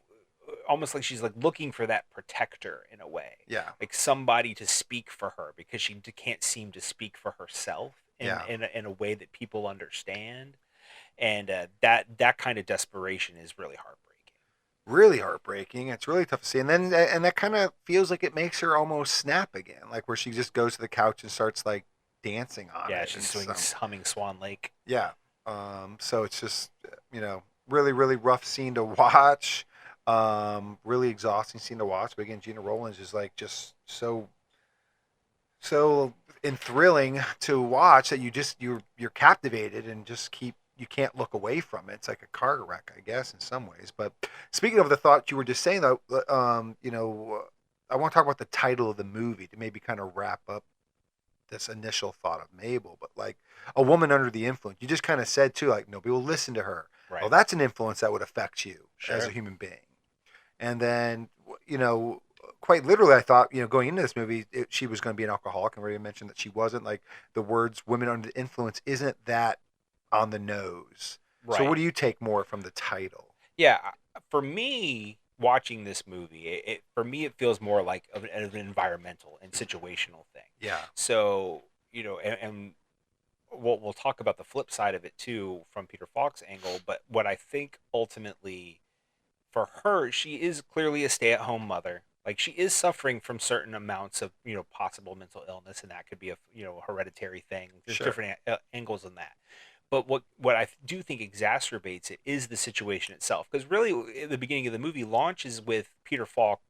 almost like she's like looking for that protector in a way. Yeah. Like somebody to speak for her, because she can't seem to speak for herself in a way that people understand. And that kind of desperation is really heartbreaking. Really heartbreaking. It's really tough to see. And then that kind of feels like it makes her almost snap again, like where she just goes to the couch and starts like dancing on it. Yeah, she's humming Swan Lake. Yeah. So it's just really, really rough scene to watch. Really exhausting scene to watch. But again, Gena Rowlands is like just so and thrilling to watch that you're captivated and you can't look away from it. It's like a car wreck, I guess, in some ways. But speaking of the thought you were just saying, though, I want to talk about the title of the movie to maybe kind of wrap up this initial thought of Mabel. But like a woman under the influence, you just kind of said too, like nobody will listen to her. Right. Well, that's an influence that would affect you Sure. as a human being. And then, quite literally, I thought, going into this movie, she was going to be an alcoholic, and we already mentioned that she wasn't. Like the words "women under the influence" isn't that on the nose. Right. So, what do you take more from the title? Yeah, for me, watching this movie, it feels more like of an environmental and situational thing. Yeah. So and we'll talk about the flip side of it too from Peter Falk's angle. But what I think ultimately for her, she is clearly a stay-at-home mother. Like she is suffering from certain amounts of possible mental illness, and that could be a hereditary thing. There's Sure. different angles in that. But what I do think exacerbates it is the situation itself, because really at the beginning of the movie launches with Peter Falk,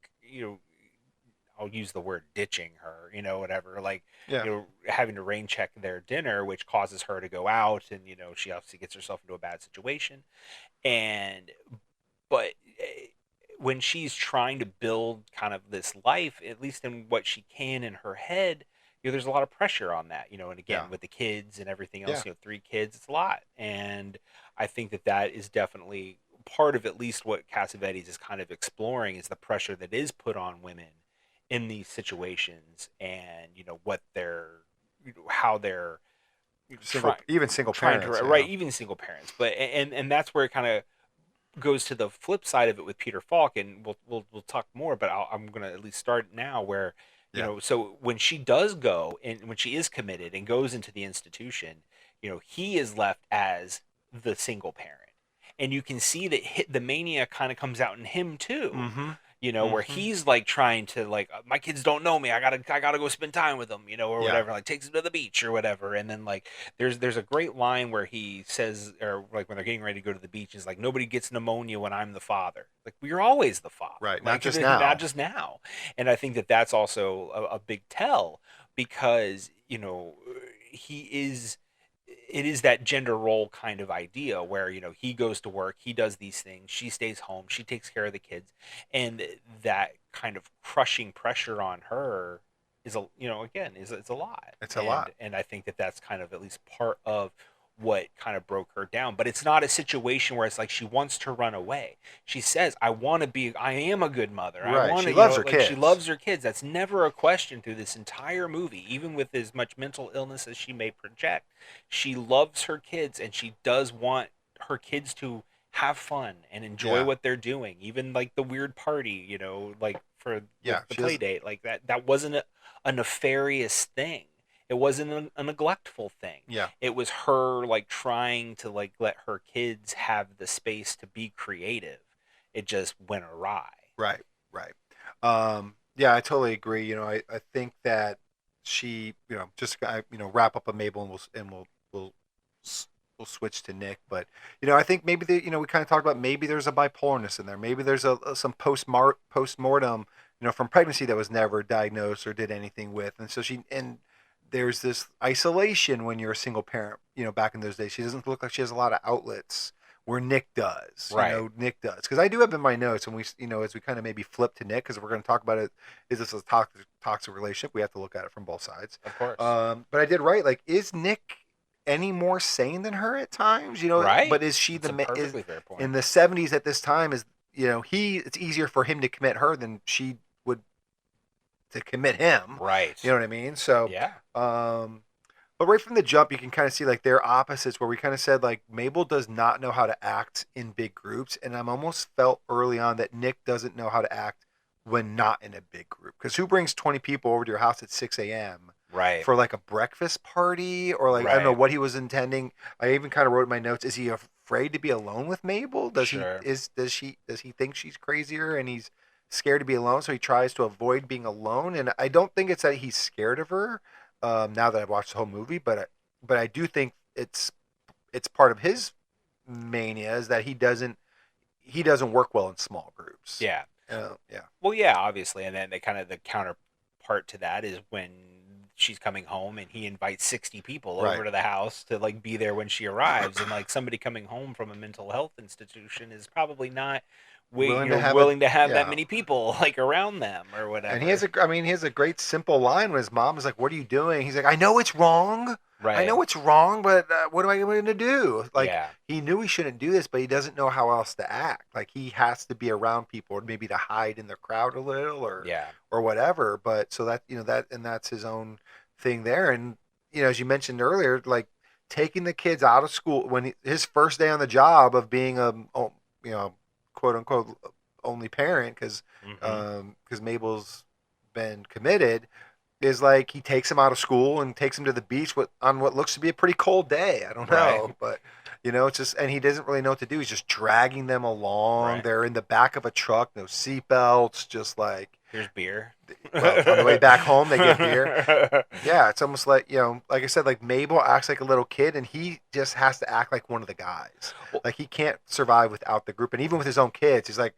I'll use the word ditching her, whatever, like Yeah. having to rain check their dinner, which causes her to go out, and she obviously gets herself into a bad situation, but when she's trying to build kind of this life, at least in what she can in her head, there's a lot of pressure on that, and again, Yeah. with the kids and everything else, Yeah. 3 kids, it's a lot. And I think that is definitely part of at least what Cassavetes is kind of exploring, is the pressure that is put on women in these situations, and what they're, how they're Even single trying parents, to, right, even single parents. But and that's where it kind of goes to the flip side of it with Peter Falk, and we'll talk more, but I'm gonna at least start now where so when she does go, and when she is committed and goes into the institution, he is left as the single parent, and you can see that the mania kind of comes out in him too. Mm-hmm. Where he's like trying to, like, my kids don't know me, I gotta go spend time with them, or whatever, like takes them to the beach or whatever. And then like there's a great line where he says, or like when they're getting ready to go to the beach, he's like, nobody gets pneumonia when I'm the father. Like, well, you're always the father, Right, like, not just now. not just now. And I think that's also a big tell, because he is, it is that gender role kind of idea where he goes to work, he does these things, she stays home, she takes care of the kids, and that kind of crushing pressure on her is again, it's a lot. It's a lot. And I think that's kind of at least part of what kind of broke her down. But it's not a situation where it's like she wants to run away. She says, I am a good mother. Right. I want to, she loves her like, kids. she loves her kids. That's never a question through this entire movie. Even with as much mental illness as she may project, she loves her kids, and she does want her kids to have fun and enjoy what they're doing. Even like the weird party, like for the play date, like that wasn't a nefarious thing. It wasn't a neglectful thing. Yeah. It was her like trying to like let her kids have the space to be creative. It just went awry. Right. Yeah, I totally agree. I think that she, just wrap up a Mabel, and we'll switch to Nick. But I think maybe we kind of talked about, maybe there's a bipolarness in there. Maybe there's some post-mortem, from pregnancy that was never diagnosed or did anything with, and so there's this isolation when you're a single parent. Back in those days, she doesn't look like she has a lot of outlets where Nick does. Right. Nick does, because I do have in my notes, and we, as we kind of maybe flip to Nick, because we're going to talk about it. Is this a toxic relationship? We have to look at it from both sides. Of course. But I did write, like, is Nick any more sane than her at times? Right. But is she That's a perfectly fair point. in the 70s at this time? Is it's easier for him to commit her than she would to commit him. Right. You know what I mean? So yeah. But right from the jump, you can kind of see like they're opposites, where we kind of said like Mabel does not know how to act in big groups, and I'm almost felt early on that Nick doesn't know how to act when not in a big group. Because who brings 20 people over to your house at 6 a.m. Right. for like a breakfast party, or like, I don't know what he was intending. I even kind of wrote in my notes, is he afraid to be alone with Mabel? Does he think she's crazier and he's scared to be alone, so he tries to avoid being alone? And I don't think it's that he's scared of her. Now that I've watched the whole movie, but I do think it's part of his mania is that he doesn't work well in small groups. Yeah. Yeah. Well, yeah, obviously, and then the counterpart to that is when she's coming home, and he invites 60 people Right. over to the house to like be there when she arrives, and like somebody coming home from a mental health institution is probably not Willing to have willing to have that yeah. many people like around them or whatever. And he has a great simple line when his mom is like, "What are you doing?" He's like, "I know it's wrong. I Right. know it's wrong, but what am I going to do?" Like Yeah. he knew he shouldn't do this, but he doesn't know how else to act. Like he has to be around people, or maybe to hide in the crowd a little, Yeah. or whatever. But so that that's his own thing there. And as you mentioned earlier, like taking the kids out of school when his first day on the job of being a quote unquote only parent because Mabel's been committed is like he takes him out of school and takes him to the beach on what looks to be a pretty cold day. I don't know, Right. but it's just, and he doesn't really know what to do. He's just dragging them along. Right. They're in the back of a truck, no seatbelts, just like Here's beer. well, on the way back home they get beer. Yeah, it's almost like like I said, like Mabel acts like a little kid, and he just has to act like one of the guys. Like he can't survive without the group, and even with his own kids, he's like,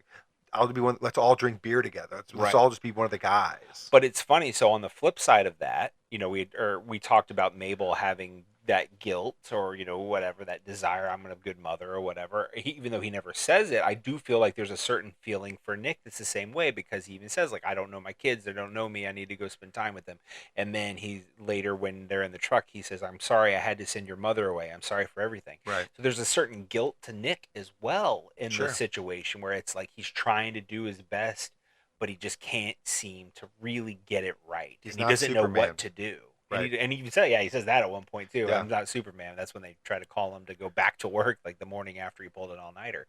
"I'll be one. Let's all drink beer together. Let's all just be one of the guys." But it's funny. So on the flip side of that, we talked about Mabel having that guilt or whatever, that desire. I'm a good mother or whatever. Even though he never says it, I do feel like there's a certain feeling for Nick that's the same way, because he even says like, I don't know my kids. They don't know me. I need to go spend time with them. And then he later, when they're in the truck, he says, I'm sorry I had to send your mother away. I'm sorry for everything. Right. So there's a certain guilt to Nick as well in Sure. the situation, where it's like he's trying to do his best, but he just can't seem to really get it right. He's And he not doesn't know Superman. what to do. Right. And he he says that at one point too. Yeah. I'm not Superman. That's when they try to call him to go back to work, like the morning after he pulled an all-nighter.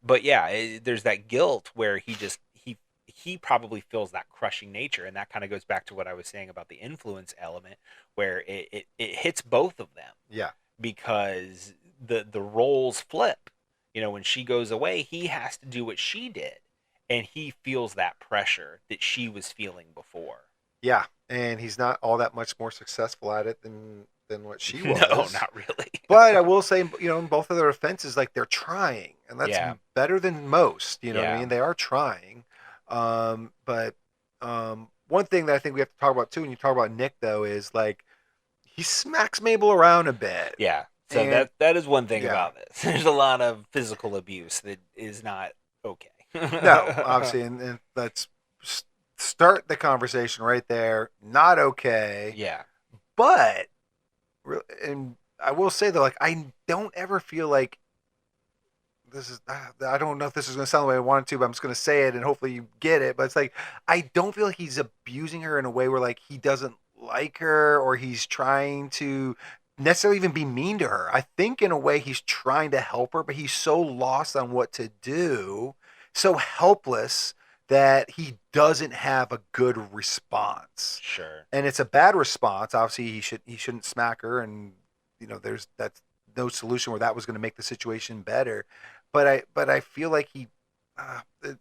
But yeah, there's that guilt where he probably feels that crushing nature, and that kind of goes back to what I was saying about the influence element, where it hits both of them. Yeah. Because the roles flip. When she goes away, he has to do what she did, and he feels that pressure that she was feeling before. Yeah, and he's not all that much more successful at it than what she was. No, not really. But I will say, in both of their offenses, like they're trying, and that's Yeah. better than most. You know what I Yeah. mean? They are trying. But one thing that I think we have to talk about too, when you talk about Nick, though, is like he smacks Mabel around a bit. Yeah. So And- that is one thing yeah. about this. There's a lot of physical abuse that is not okay. No, obviously, and let's start the conversation right there. Not okay. Yeah. But, and I will say though, like I don't ever feel like this is. I don't know if this is going to sound the way I want it to, but I'm just going to say it, and hopefully you get it. But it's like I don't feel like he's abusing her in a way where like he doesn't like her, or he's trying to necessarily even be mean to her. I think in a way he's trying to help her, but he's so lost on what to do, so helpless, that he doesn't have a good response. Sure. And it's a bad response. Obviously, he shouldn't smack her, and that's no solution where that was going to make the situation better. But I feel like I'm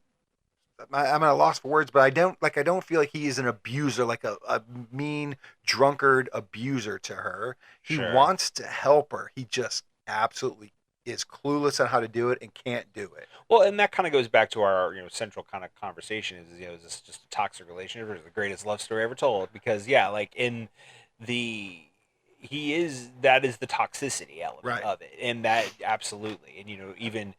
at a loss for words. But I don't feel like he is an abuser, like a mean drunkard abuser to her. He Sure. wants to help her. He just absolutely is clueless on how to do it and can't do it. Well, and that kind of goes back to our central kind of conversation is is this just a toxic relationship, or is it the greatest love story ever told? Because like in that is the toxicity element Right. of it, and that absolutely, and even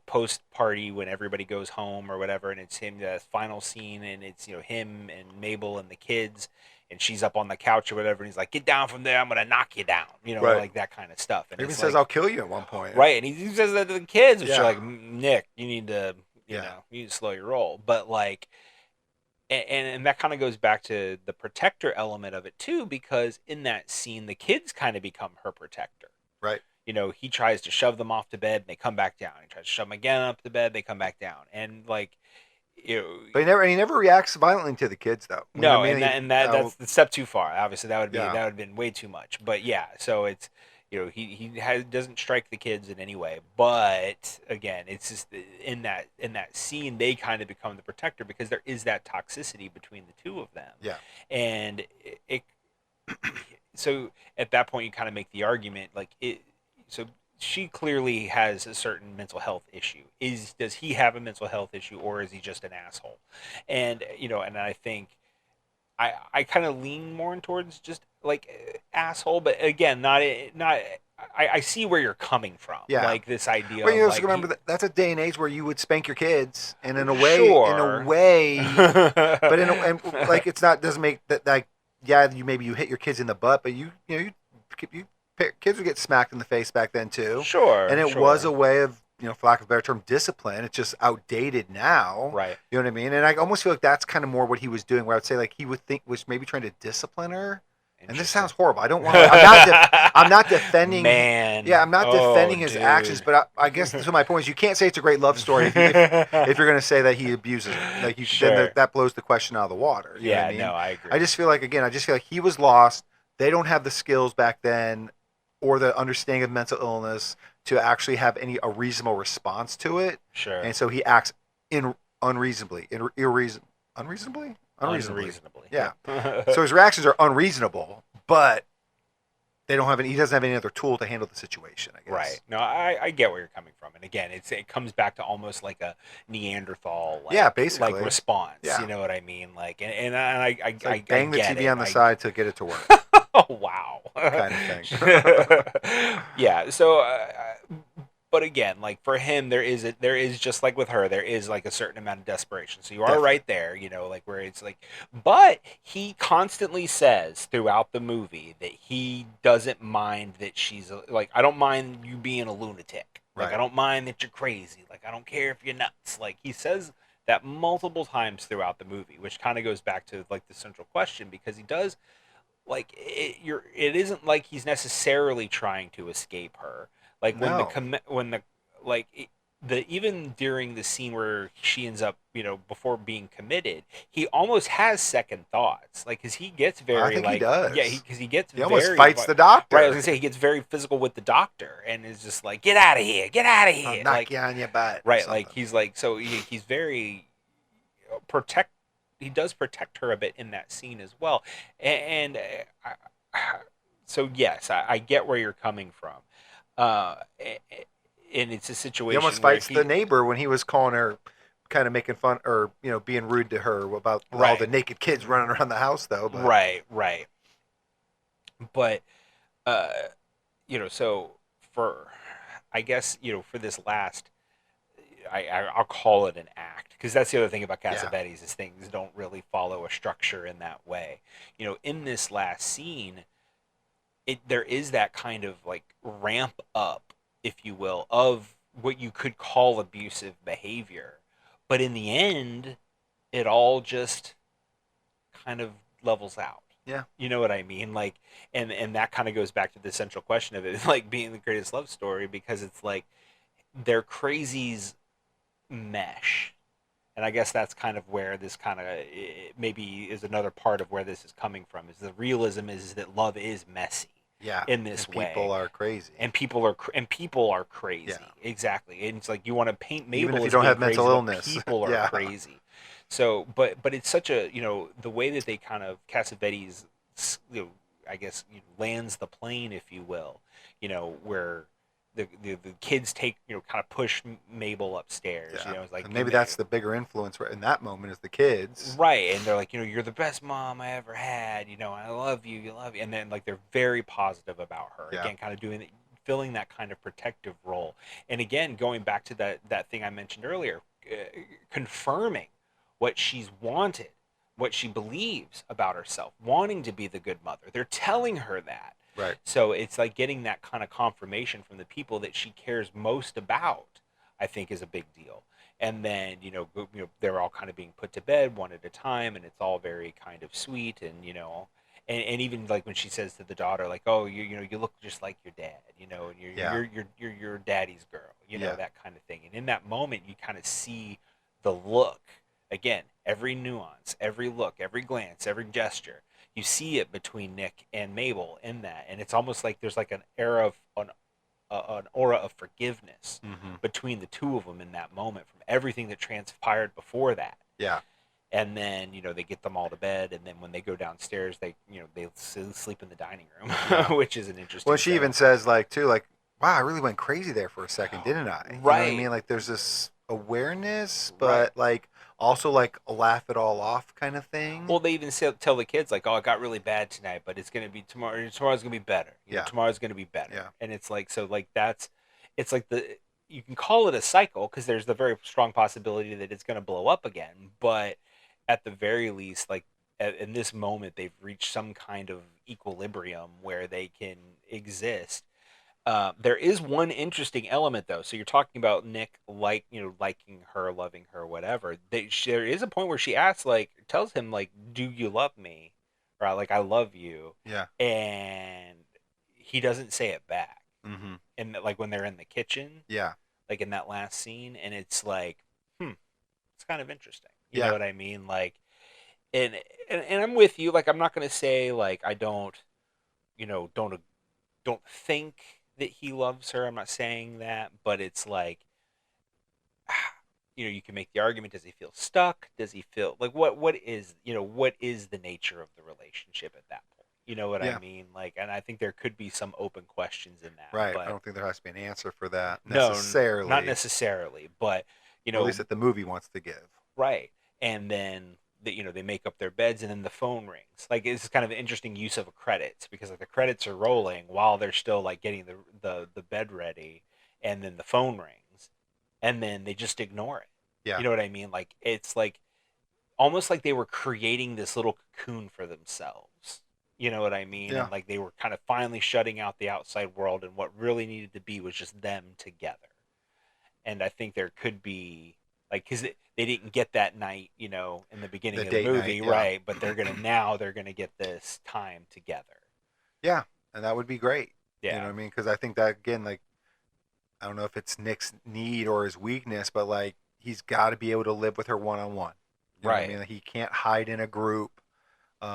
post party when everybody goes home or whatever, and it's him, the final scene, and it's him and Mabel and the kids, and she's up on the couch or whatever, and he's like, get down from there, I'm gonna knock you down, Right. like that kind of stuff. And He even it's says, like, "I'll kill you" at one point. right, and he says that to the kids, which Yeah. are like, Nick, you need to Yeah. you need to slow your roll. But like, and that kind of goes back to the protector element of it too, because in that scene the kids kind of become her protector. Right. He tries to shove them off to bed and they come back down. He tries to shove them again up to bed, they come back down. And like, But he never reacts violently to the kids, though. You know no, what I mean? that's the step too far. Obviously, that would Yeah. have been way too much. But yeah, so it's doesn't strike the kids in any way. But again, it's just in that scene they kind of become the protector, because there is that toxicity between the two of them. Yeah. And so at that point you kind of make the argument like so she clearly has a certain mental health issue. Does he have a mental health issue, or is he just an asshole? And and I think I kind of lean more towards just like asshole, but again, not. I see where you're coming from. Yeah. Like this idea But you of also like remember that that's a day and age where you would spank your kids, and in a Sure. way, but and like it's not doesn't make that like yeah you hit your kids in the butt, but kids would get smacked in the face back then too. Sure. And it sure. was a way of for lack of a better term, discipline. It's just outdated now. Right. You know what I mean? And I almost feel like that's kind of more what he was doing, where I would say like he would think was maybe trying to discipline her. And this sounds horrible. I don't want to. I'm not defending. Man. Yeah, I'm not defending his dude. actions, but I guess so. My point is, you can't say it's a great love story if you're going to say that he abuses her. Like Sure. then that blows the question out of the water. You know what I mean? No, I agree. I just feel like he was lost. They don't have the skills back then, or the understanding of mental illness to actually have a reasonable response to it. Sure. And so he acts unreasonably. Yeah. So his reactions are unreasonable, but he doesn't have any other tool to handle the situation, I guess. Right. No, I get where you're coming from. And again, it comes back to almost like a Neanderthal basically. like response. Yeah. You know what I mean? Like and I bang the get TV it. on the side to get it to work. Oh wow. Kind of thing. Yeah. So but again, like for him, there is just like with her, there is like a certain amount of desperation. So you are Definitely. right there, like where it's like, but he constantly says throughout the movie that he doesn't mind that she's like, I don't mind you being a lunatic. Like Right. I don't mind that you're crazy. Like I don't care if you're nuts. Like he says that multiple times throughout the movie, which kind of goes back to like the central question because he does like it isn't like he's necessarily trying to escape her. Like even during the scene where she ends up, before being committed, he almost has second thoughts. Like, cause he gets very I think he does. Yeah, because he gets he almost fights the doctor. Right, I was gonna say he gets very physical with the doctor, and is just like, get out of here, I'll knock you on your butt. Right, like he's like he's very protect. He does protect her a bit in that scene as well, and so yes, I get where you're coming from. And it's a situation. He almost fights the neighbor when he was calling her, kind of making fun or being rude to her about all the naked kids running around the house, though. But. Right. But so for, I guess for this last, I'll call it an act because that's the other thing about Cassavetes is things don't really follow a structure in that way. In this last scene. There is that kind of like ramp up, if you will, of what you could call abusive behavior. But in the end, it all just kind of levels out. Yeah. You know what I mean? Like, and that kind of goes back to the central question of it, like being the greatest love story, because it's like their crazies mesh. And I guess that's kind of where this kind of maybe is another part of where this is coming from. Is the realism is that love is messy. Yeah. In this way, people are crazy. And people are crazy. Yeah. Exactly. And it's like you want to paint Mabel even if you as don't being have mental crazy, illness. People are crazy. So, but it's such a the way that they kind of Cassavetes, I guess lands the plane, if you will, where. The kids take kind of push Mabel upstairs. It's like and maybe that's the bigger influence in that moment is the kids, right? And they're like, you're the best mom I ever had. I love you, and then like they're very positive about her. Yeah. Again, kind of filling that kind of protective role. And again, going back to that thing I mentioned earlier, confirming what she's wanted, what she believes about herself, wanting to be the good mother. They're telling her that. Right. So it's like getting that kind of confirmation from the people that she cares most about, I think is a big deal. And then, they're all kind of being put to bed one at a time, and it's all very kind of sweet. And, and even like when she says to the daughter, like, oh, you look just like your dad, and you're your daddy's girl, that kind of thing. And in that moment, you kind of see the look, again, every nuance, every look, every glance, every gesture. You see it between Nick and Mabel in that, and it's almost like there's like an aura of forgiveness between the two of them in that moment from everything that transpired before that. Yeah. And then they get them all to bed, and then when they go downstairs, they they sleep in the dining room, which is an interesting. Well, she even says wow, I really went crazy there for a second, didn't I? You know what I mean? Like there's this awareness, but like also like a laugh it all off kind of thing. Well, they even tell the kids like, "Oh, it got really bad tonight, but it's gonna be tomorrow. Tomorrow's gonna be better. Yeah. Tomorrow's gonna be better." Yeah. And it's like so like it's like you can call it a cycle because there's the very strong possibility that it's gonna blow up again. But at the very least, like in this moment, they've reached some kind of equilibrium where they can exist. There is one interesting element though. So you're talking about Nick liking her, loving her, whatever. There is a point where she asks, like, tells him, like, "Do you love me?" Or like, "I love you." Yeah. And he doesn't say it back. Mm-hmm. And like when they're in the kitchen, Yeah. like in that last scene, and it's like, it's kind of interesting. You Yeah. know what I mean? Like, and I'm with you. Like, I'm not gonna say like I don't, don't think that he loves her. I'm not saying that, but it's like, you can make the argument: does he feel stuck? Does he feel like what is the nature of the relationship at that point? You know what Yeah. I mean? Like, and I think there could be some open questions in that. Right. But I don't think there has to be an answer for that no, necessarily. not necessarily, but Or at least that the movie wants to give. right. And then they make up their beds, and then the phone rings. Like, it's kind of an interesting use of credits because like the credits are rolling while they're still like getting the bed ready, and then the phone rings, and then they just ignore it. Yeah. You know what I mean? Like, it's like almost like they were creating this little cocoon for themselves. You know what I mean? Yeah. And like they were kind of finally shutting out the outside world, and what really needed to be was just them together. And I think there could be like, because they didn't get that night, in the beginning The of the date movie, night, yeah. right? But they're gonna get this time together. Yeah. And that would be great. Yeah. You know what I mean? Because I think that, again, like, I don't know if it's Nick's need or his weakness, but like he's got to be able to live with her one-on-one. You know what I Right. mean? Like, he can't hide in a group. He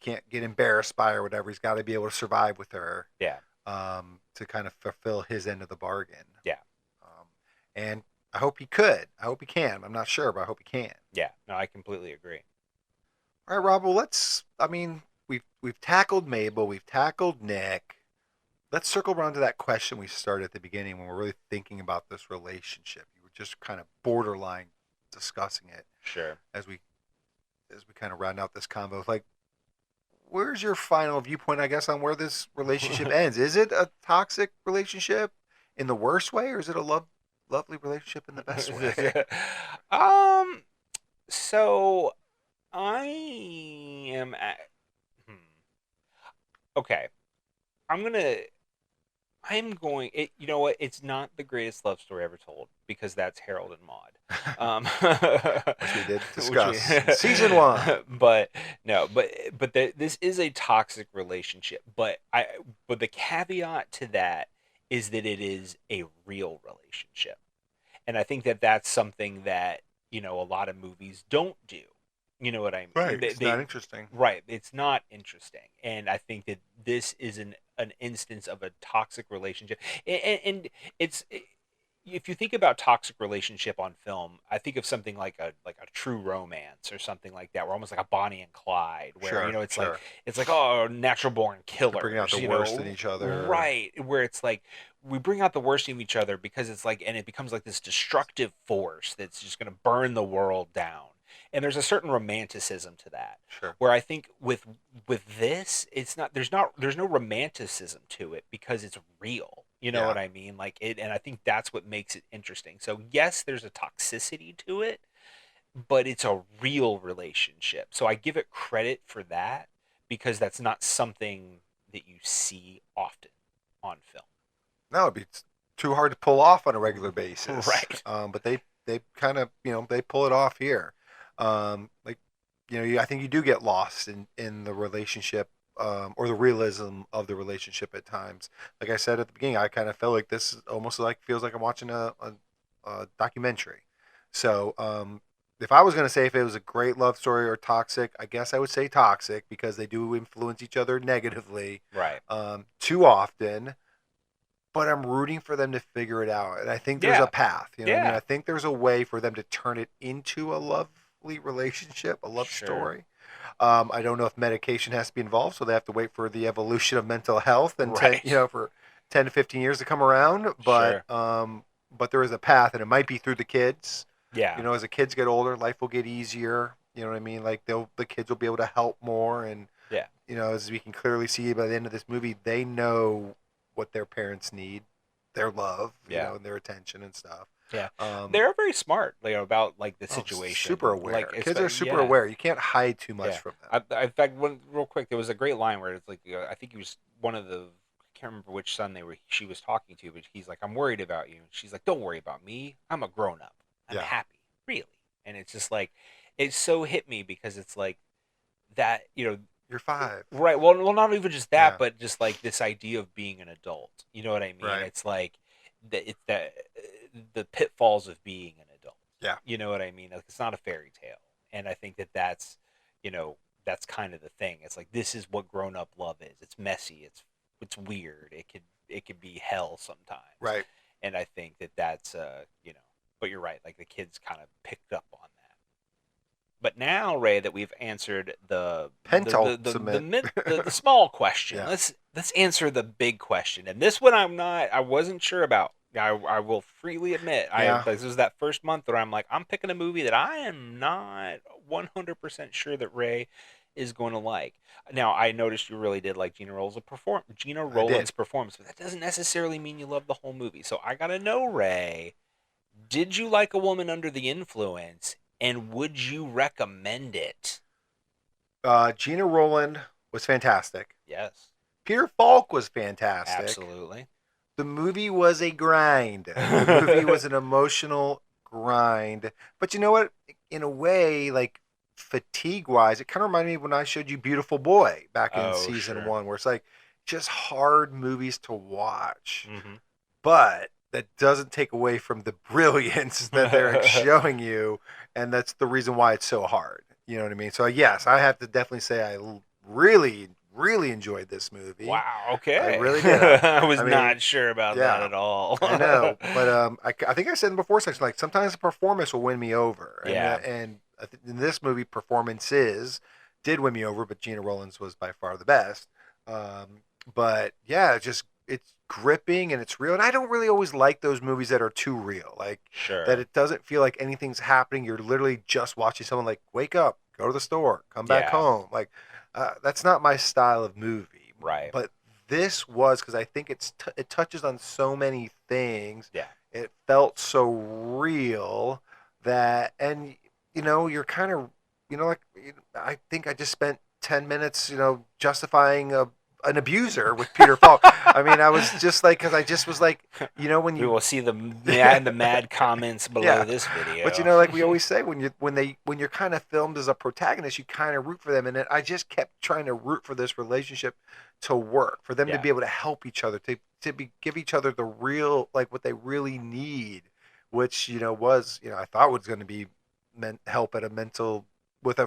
can't get embarrassed by her or whatever. He's got to be able to survive with her. Yeah. To kind of fulfill his end of the bargain. Yeah. And I hope he could. I hope he can. I'm not sure, but I hope he can. Yeah. No, I completely agree. All right, Rob. Well, we've tackled Mabel. We've tackled Nick. Let's circle around to that question we started at the beginning when we're really thinking about this relationship. You were just kind of borderline discussing it Sure. as we kind of round out this convo. Like, where's your final viewpoint, I guess, on where this relationship ends? Is it a toxic relationship in the worst way, or is it a lovely relationship in the best way? So I am at. Okay. I'm going. You know what? It's not the greatest love story ever told because that's Harold and Maude. Which we did discuss in season 1. But no, but this is a toxic relationship. But the caveat to that is that it is a real relationship, and I think that that's something that a lot of movies don't do. You know what I mean? Right. It's not interesting. Right. It's not interesting. And I think that this is an instance of a toxic relationship. And it's if you think about toxic relationship on film, I think of something like a True Romance or something like that, where almost like a Bonnie and Clyde, where Sure, it's sure. like oh, natural born killers, Bringing out the worst in each other. right? Where it's like we bring out the worst in each other because it's like, and it becomes like this destructive force that's just going to burn the world down. And there's a certain romanticism to that. Sure. Where I think with this, it's not there's no romanticism to it because it's real. You know Yeah. what I mean? Like it, and I think that's what makes it interesting. So yes, there's a toxicity to it, but it's a real relationship. So I give it credit for that because that's not something that you see often on film. No, it'd be too hard to pull off on a regular basis. Right. But they kind of they pull it off here. I think you do get lost in the relationship or the realism of the relationship at times. Like I said at the beginning, I kind of felt like this is almost like feels like I'm watching a documentary. So if I was going to say if it was a great love story or toxic, I guess I would say toxic because they do influence each other negatively Right. too often. But I'm rooting for them to figure it out, and I think there's Yeah. a path. You know what I Yeah. mean? I think there's a way for them to turn it into a lovely relationship, a love Sure. story. I don't know if medication has to be involved, so they have to wait for the evolution of mental health and Right. for 10 to 15 years to come around. But Sure. but there is a path, and it might be through the kids. Yeah. You know, as the kids get older, life will get easier. You know what I mean? Like the kids will be able to help more, and Yeah. you know, as we can clearly see by the end of this movie, they know what their parents need, their love, you Yeah. know, and their attention and stuff. Yeah. Um, They're very smart, about like the oh, situation. super aware. Like Kids are super yeah. aware. You can't hide too much Yeah. from them. In fact, real quick, there was a great line where it's like, I think he was one of the, I can't remember which son she was talking to, but he's like, "I'm worried about you." And she's like, "Don't worry about me. I'm a grown up. I'm Yeah. happy, really." And it's just like, it so hit me because it's like that, You're 5. right. Well, not even just that, Yeah. but just like this idea of being an adult. You know what I mean? Right. It's like the pitfalls of being an adult. Yeah. You know what I mean? Like, it's not a fairy tale, and I think that's that's kind of the thing. It's like, this is what grown up love is. It's messy. It's weird. It could be hell sometimes. Right. And I think that's But you're right. Like, the kids kind of picked up on that. But now, Ray, that we've answered the small question, Yeah. let's answer the big question. And this one I wasn't sure about. I will freely admit, Yeah. this was that first month where I'm like, I'm picking a movie that I am not 100% sure that Ray is going to like. Now, I noticed you really did like Gena Rowlands' performance, but that doesn't necessarily mean you love the whole movie. So I gotta know, Ray, did you like A Woman Under the Influence, and would you recommend it? Gena Rowland was fantastic. Yes, Peter Falk was fantastic. absolutely. The movie was a grind. The movie was an emotional grind. But you know what? In a way, like, fatigue-wise, it kind of reminded me when I showed you Beautiful Boy back in season 1, where it's like just hard movies to watch. Mm-hmm. But that doesn't take away from the brilliance that they're showing you, and that's the reason why it's so hard. You know what I mean? So yes, I have to definitely say I really enjoyed this movie. Wow. Okay. I really did. I mean, not sure about that at all. I know, but I think I said in the before section, like, sometimes the performance will win me over. And in this movie, performances did win me over, but Gena Rowlands was by far the best. But yeah, it's gripping and it's real. And I don't really always like those movies that are too real, like that it doesn't feel like anything's happening. You're literally just watching someone, like, wake up, go to the store, come back home. Like, that's not my style of movie. Right. But this was, because I think it touches on so many things. Yeah. It felt so real that, and you're kind of, like, I think I just spent 10 minutes, justifying an abuser with Peter Falk. I mean, I was just like, because I just was like, when you... We will see the mad comments below this video. But like we always say, when you're kind of filmed as a protagonist, you kind of root for them, and I just kept trying to root for this relationship to work, for them to be able to help each other, to give each other the real, like, what they really need, which was, I thought was going to be help at a mental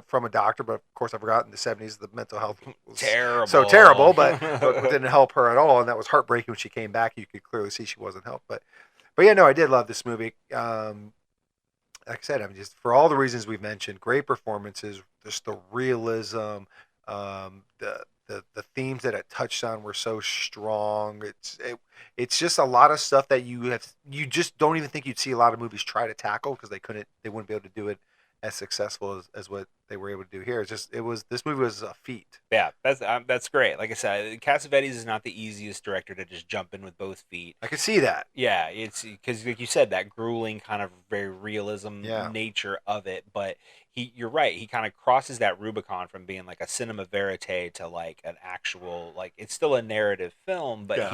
from a doctor, but of course I forgot in the 70s the mental health was so terrible, but it didn't help her at all, and that was heartbreaking when she came back. You could clearly see she wasn't helped, but yeah, no, I did love this movie. Like I said, I mean, just for all the reasons we've mentioned, great performances, just the realism, the themes that it touched on were so strong. It's just a lot of stuff that you just don't even think you'd see a lot of movies try to tackle, because they wouldn't be able to do it as successful as what they were able to do here. This movie was a feat. Yeah, that's great. Like I said, Cassavetes is not the easiest director to just jump in with both feet. I could see that. Yeah, it's because, like you said, that grueling kind of very realism nature of it. But you're right. He kind of crosses that Rubicon from being like a cinema verite to like an actual, like, it's still a narrative film, but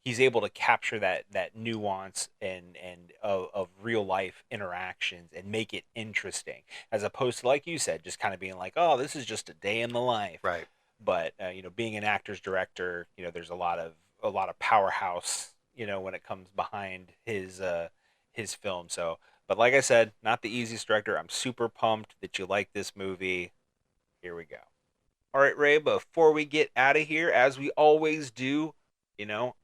he's able to capture that nuance and of real life interactions and make it interesting, as opposed to, like you said, just kind of being like, oh, this is just a day in the life. Right. But being an actor's director, there's a lot of powerhouse, when it comes behind his film. So, but like I said, not the easiest director. I'm super pumped that you like this movie. Here we go. All right, Ray, before we get out of here, as we always do,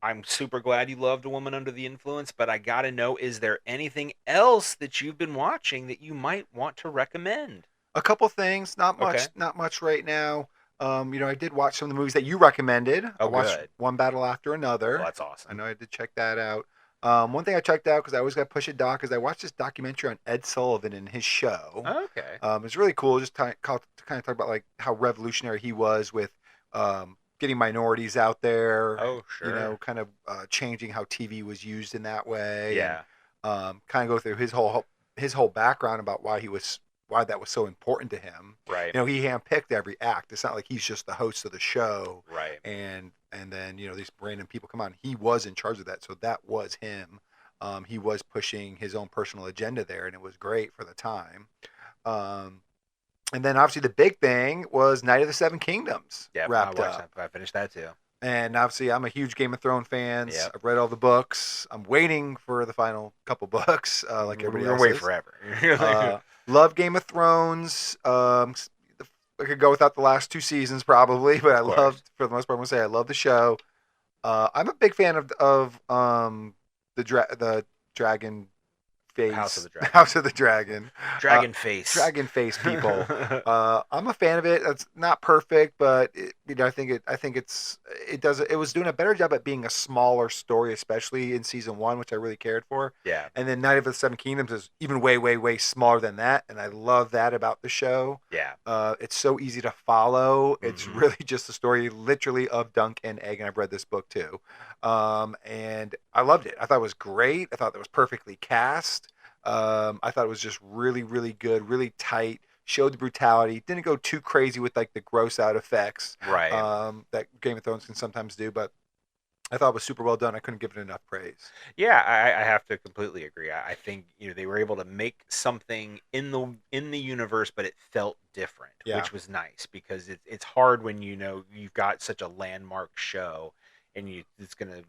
I'm super glad you loved A Woman Under the Influence, but I got to know, is there anything else that you've been watching that you might want to recommend? A couple things, not much right now. I did watch some of the movies that you recommended. I watched One Battle After Another. Oh, that's awesome. I know I did check that out. One thing I checked out because I always got to push it, doc, is I watched this documentary on Ed Sullivan and his show. Okay. It's really cool. Just to kind of talk about like how revolutionary he was with getting minorities out there. Oh, sure. You know, kind of changing how TV was used in that way. Yeah. And kind of go through his whole background about why that was so important to him. Right. You know, he handpicked every act. It's not like he's just the host of the show. Right. And then these random people come on. He was in charge of that, so that was him. He was pushing his own personal agenda there, and it was great for the time. And then obviously the big thing was Night of the Seven Kingdoms wrapped up. I finished that too. And obviously I'm a huge Game of Thrones fan. Yep. I've read all the books. I'm waiting for the final couple books, like everybody else. We're gonna wait forever. Love Game of Thrones. I could go without the last 2 seasons probably, but for the most part, I'm gonna say I love the show. I'm a big fan of the Dragon Face, House of the Dragon, Dragon Face, Dragon Face people. I'm a fan of it. It's not perfect, but I think it was doing a better job at being a smaller story, especially in season 1, which I really cared for. Yeah. And then Night of the Seven Kingdoms is even way, way, way smaller than that, and I love that about the show. Yeah. It's so easy to follow. It's really just a story, literally, of Dunk and Egg, and I've read this book too. And I loved it. I thought it was great. I thought it was perfectly cast. I thought it was just really, really good, really tight. Showed the brutality. Didn't go too crazy with like the gross out effects, right? That Game of Thrones can sometimes do, but I thought it was super well done. I couldn't give it enough praise. Yeah, I have to completely agree. I think they were able to make something in the universe, but it felt different, which was nice because it's hard when you've got such a landmark show, and it's gonna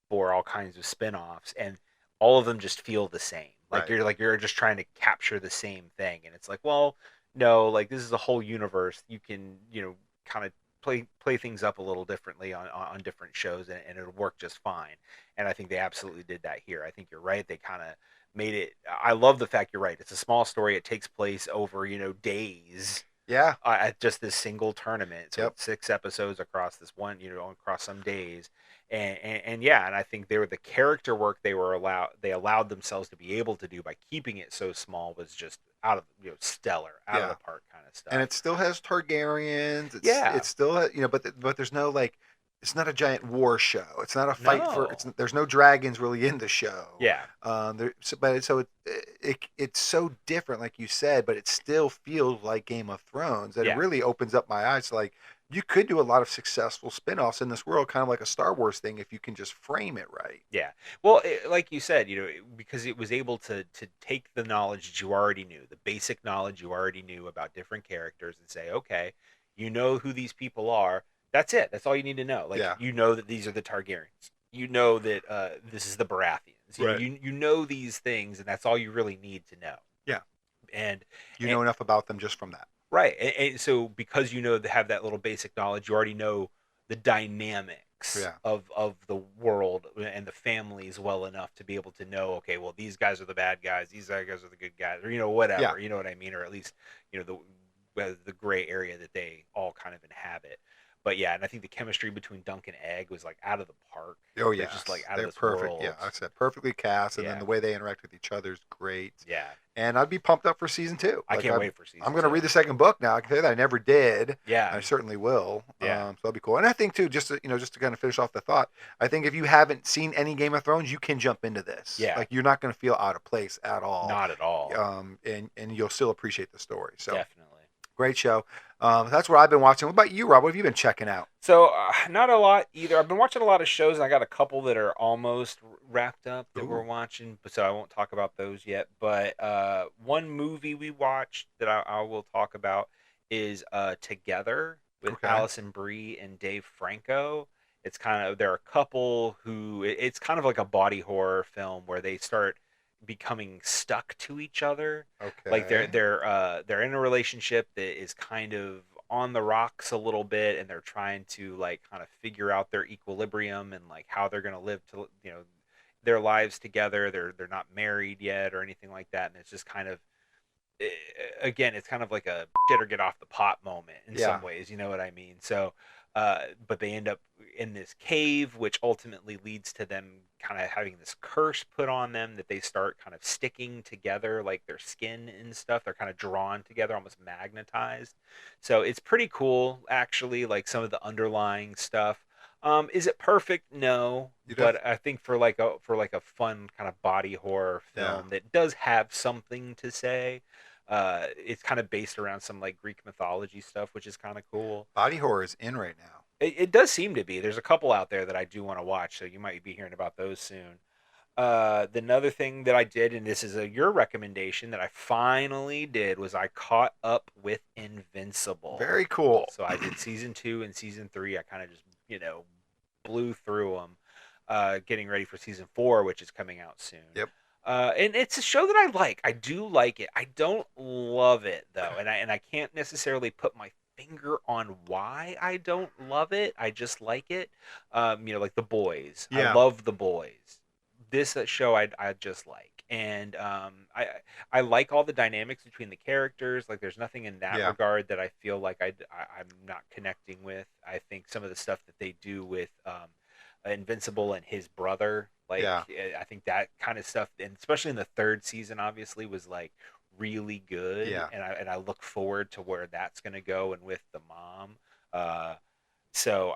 bore all kinds of spin-offs, and all of them just feel the same. You're just trying to capture the same thing, and it's like, well, no, like this is a whole universe. You can kind of play things up a little differently on different shows, and it'll work just fine. And I think they absolutely did that here. I think you're right. They kind of made it. I love the fact you're right. It's a small story. It takes place over days. Yeah. At just this single tournament. So Yep. 6 episodes across this one, across some days. And yeah, and I think the character work they allowed themselves to be able to do by keeping it so small was just out of stellar, out of the park kind of stuff. And it still has Targaryens. It's still but there's no like, it's not a giant war show. It's not a fight there's no dragons really in the show. Yeah. It's so different, like you said, but it still feels like Game of Thrones. That it really opens up my eyes. Like, you could do a lot of successful spin-offs in this world, kind of like a Star Wars thing, if you can just frame it right. Yeah. Well, like you said, because it was able to take the knowledge that you already knew, the basic knowledge you already knew about different characters, and say, okay, who these people are. That's it. That's all you need to know. Like, you know that these are the Targaryens. You know that this is the Baratheons. Right. You know these things, and that's all you really need to know. Yeah. And you know enough about them just from that. Right. And so because have that little basic knowledge, you already know the dynamics of the world and the families well enough to be able to know, okay, well, these guys are the bad guys, these guys are the good guys, or whatever. Yeah. You know what I mean? Or at least the gray area that they all kind of inhabit. But yeah, and I think the chemistry between Dunk and Egg was like out of the park. Oh yeah, just like out they're of this perfect. world. Yeah, I said perfectly cast, and then the way they interact with each other is great. Yeah, and I'd be pumped up for season 2. I can't wait for season 2. I'm going to read the second book now. I can tell you that I never did. Yeah, I certainly will. Yeah, so that'll be cool. And I think too, just to kind of finish off the thought, I think if you haven't seen any Game of Thrones, you can jump into this. Yeah, like you're not going to feel out of place at all. Not at all. And you'll still appreciate the story. So definitely. Great show. That's what I've been watching. What about you, Rob? What have you been checking out? So, not a lot either. I've been watching a lot of shows, and I got a couple that are almost wrapped up that we're watching, so I won't talk about those yet. But one movie we watched that I will talk about is Together with Alison Brie and Dave Franco. It's they're a couple who, it's kind of like a body horror film where they start becoming stuck to each other. Okay. Like they're in a relationship that is kind of on the rocks a little bit, and they're trying to like kind of figure out their equilibrium and like how they're going to live to their lives together. They're not married yet or anything like that, and it's just kind of, again, it's kind of like a shit or get off the pot moment in some ways, you know what I mean? So But they end up in this cave, which ultimately leads to them kind of having this curse put on them that they start kind of sticking together, like their skin and stuff. They're kind of drawn together, almost magnetized. So it's pretty cool, actually, like some of the underlying stuff. Is it perfect? No, but I think for like a fun kind of body horror film that does have something to say. It's kind of based around some like Greek mythology stuff, which is kind of cool. Body horror is in right now. It does seem to be. There's a couple out there that I do want to watch, so you might be hearing about those soon. The another thing that I did, and this is your recommendation that I finally did, was I caught up with Invincible. Very cool. So I did season 2 and season 3. I kind of just blew through them, getting ready for season 4, which is coming out soon. Yep. And it's a show that I like. I do like it. I don't love it though, and I can't necessarily put my finger on why I don't love it. I just like it. Like The Boys. Yeah. I love The Boys. This show I just like, and I like all the dynamics between the characters. Like there's nothing in that regard that I feel like I'm not connecting with. I think some of the stuff that they do with Invincible and his brother, like I think that kind of stuff, and especially in the 3rd season, obviously was like really good. And I look forward to where that's going to go, and with the mom. So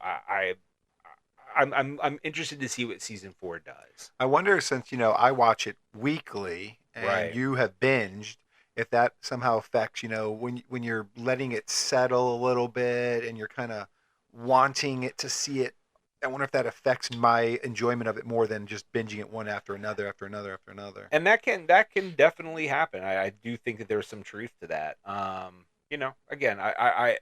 I'm interested to see what season 4 does. I wonder, since I watch it weekly and you have binged, if that somehow affects when you're letting it settle a little bit and you're kind of wanting it to see it. I wonder if that affects my enjoyment of it more than just binging it one after another after another after another. And that can definitely happen. I do think that there's some truth to that. Again, I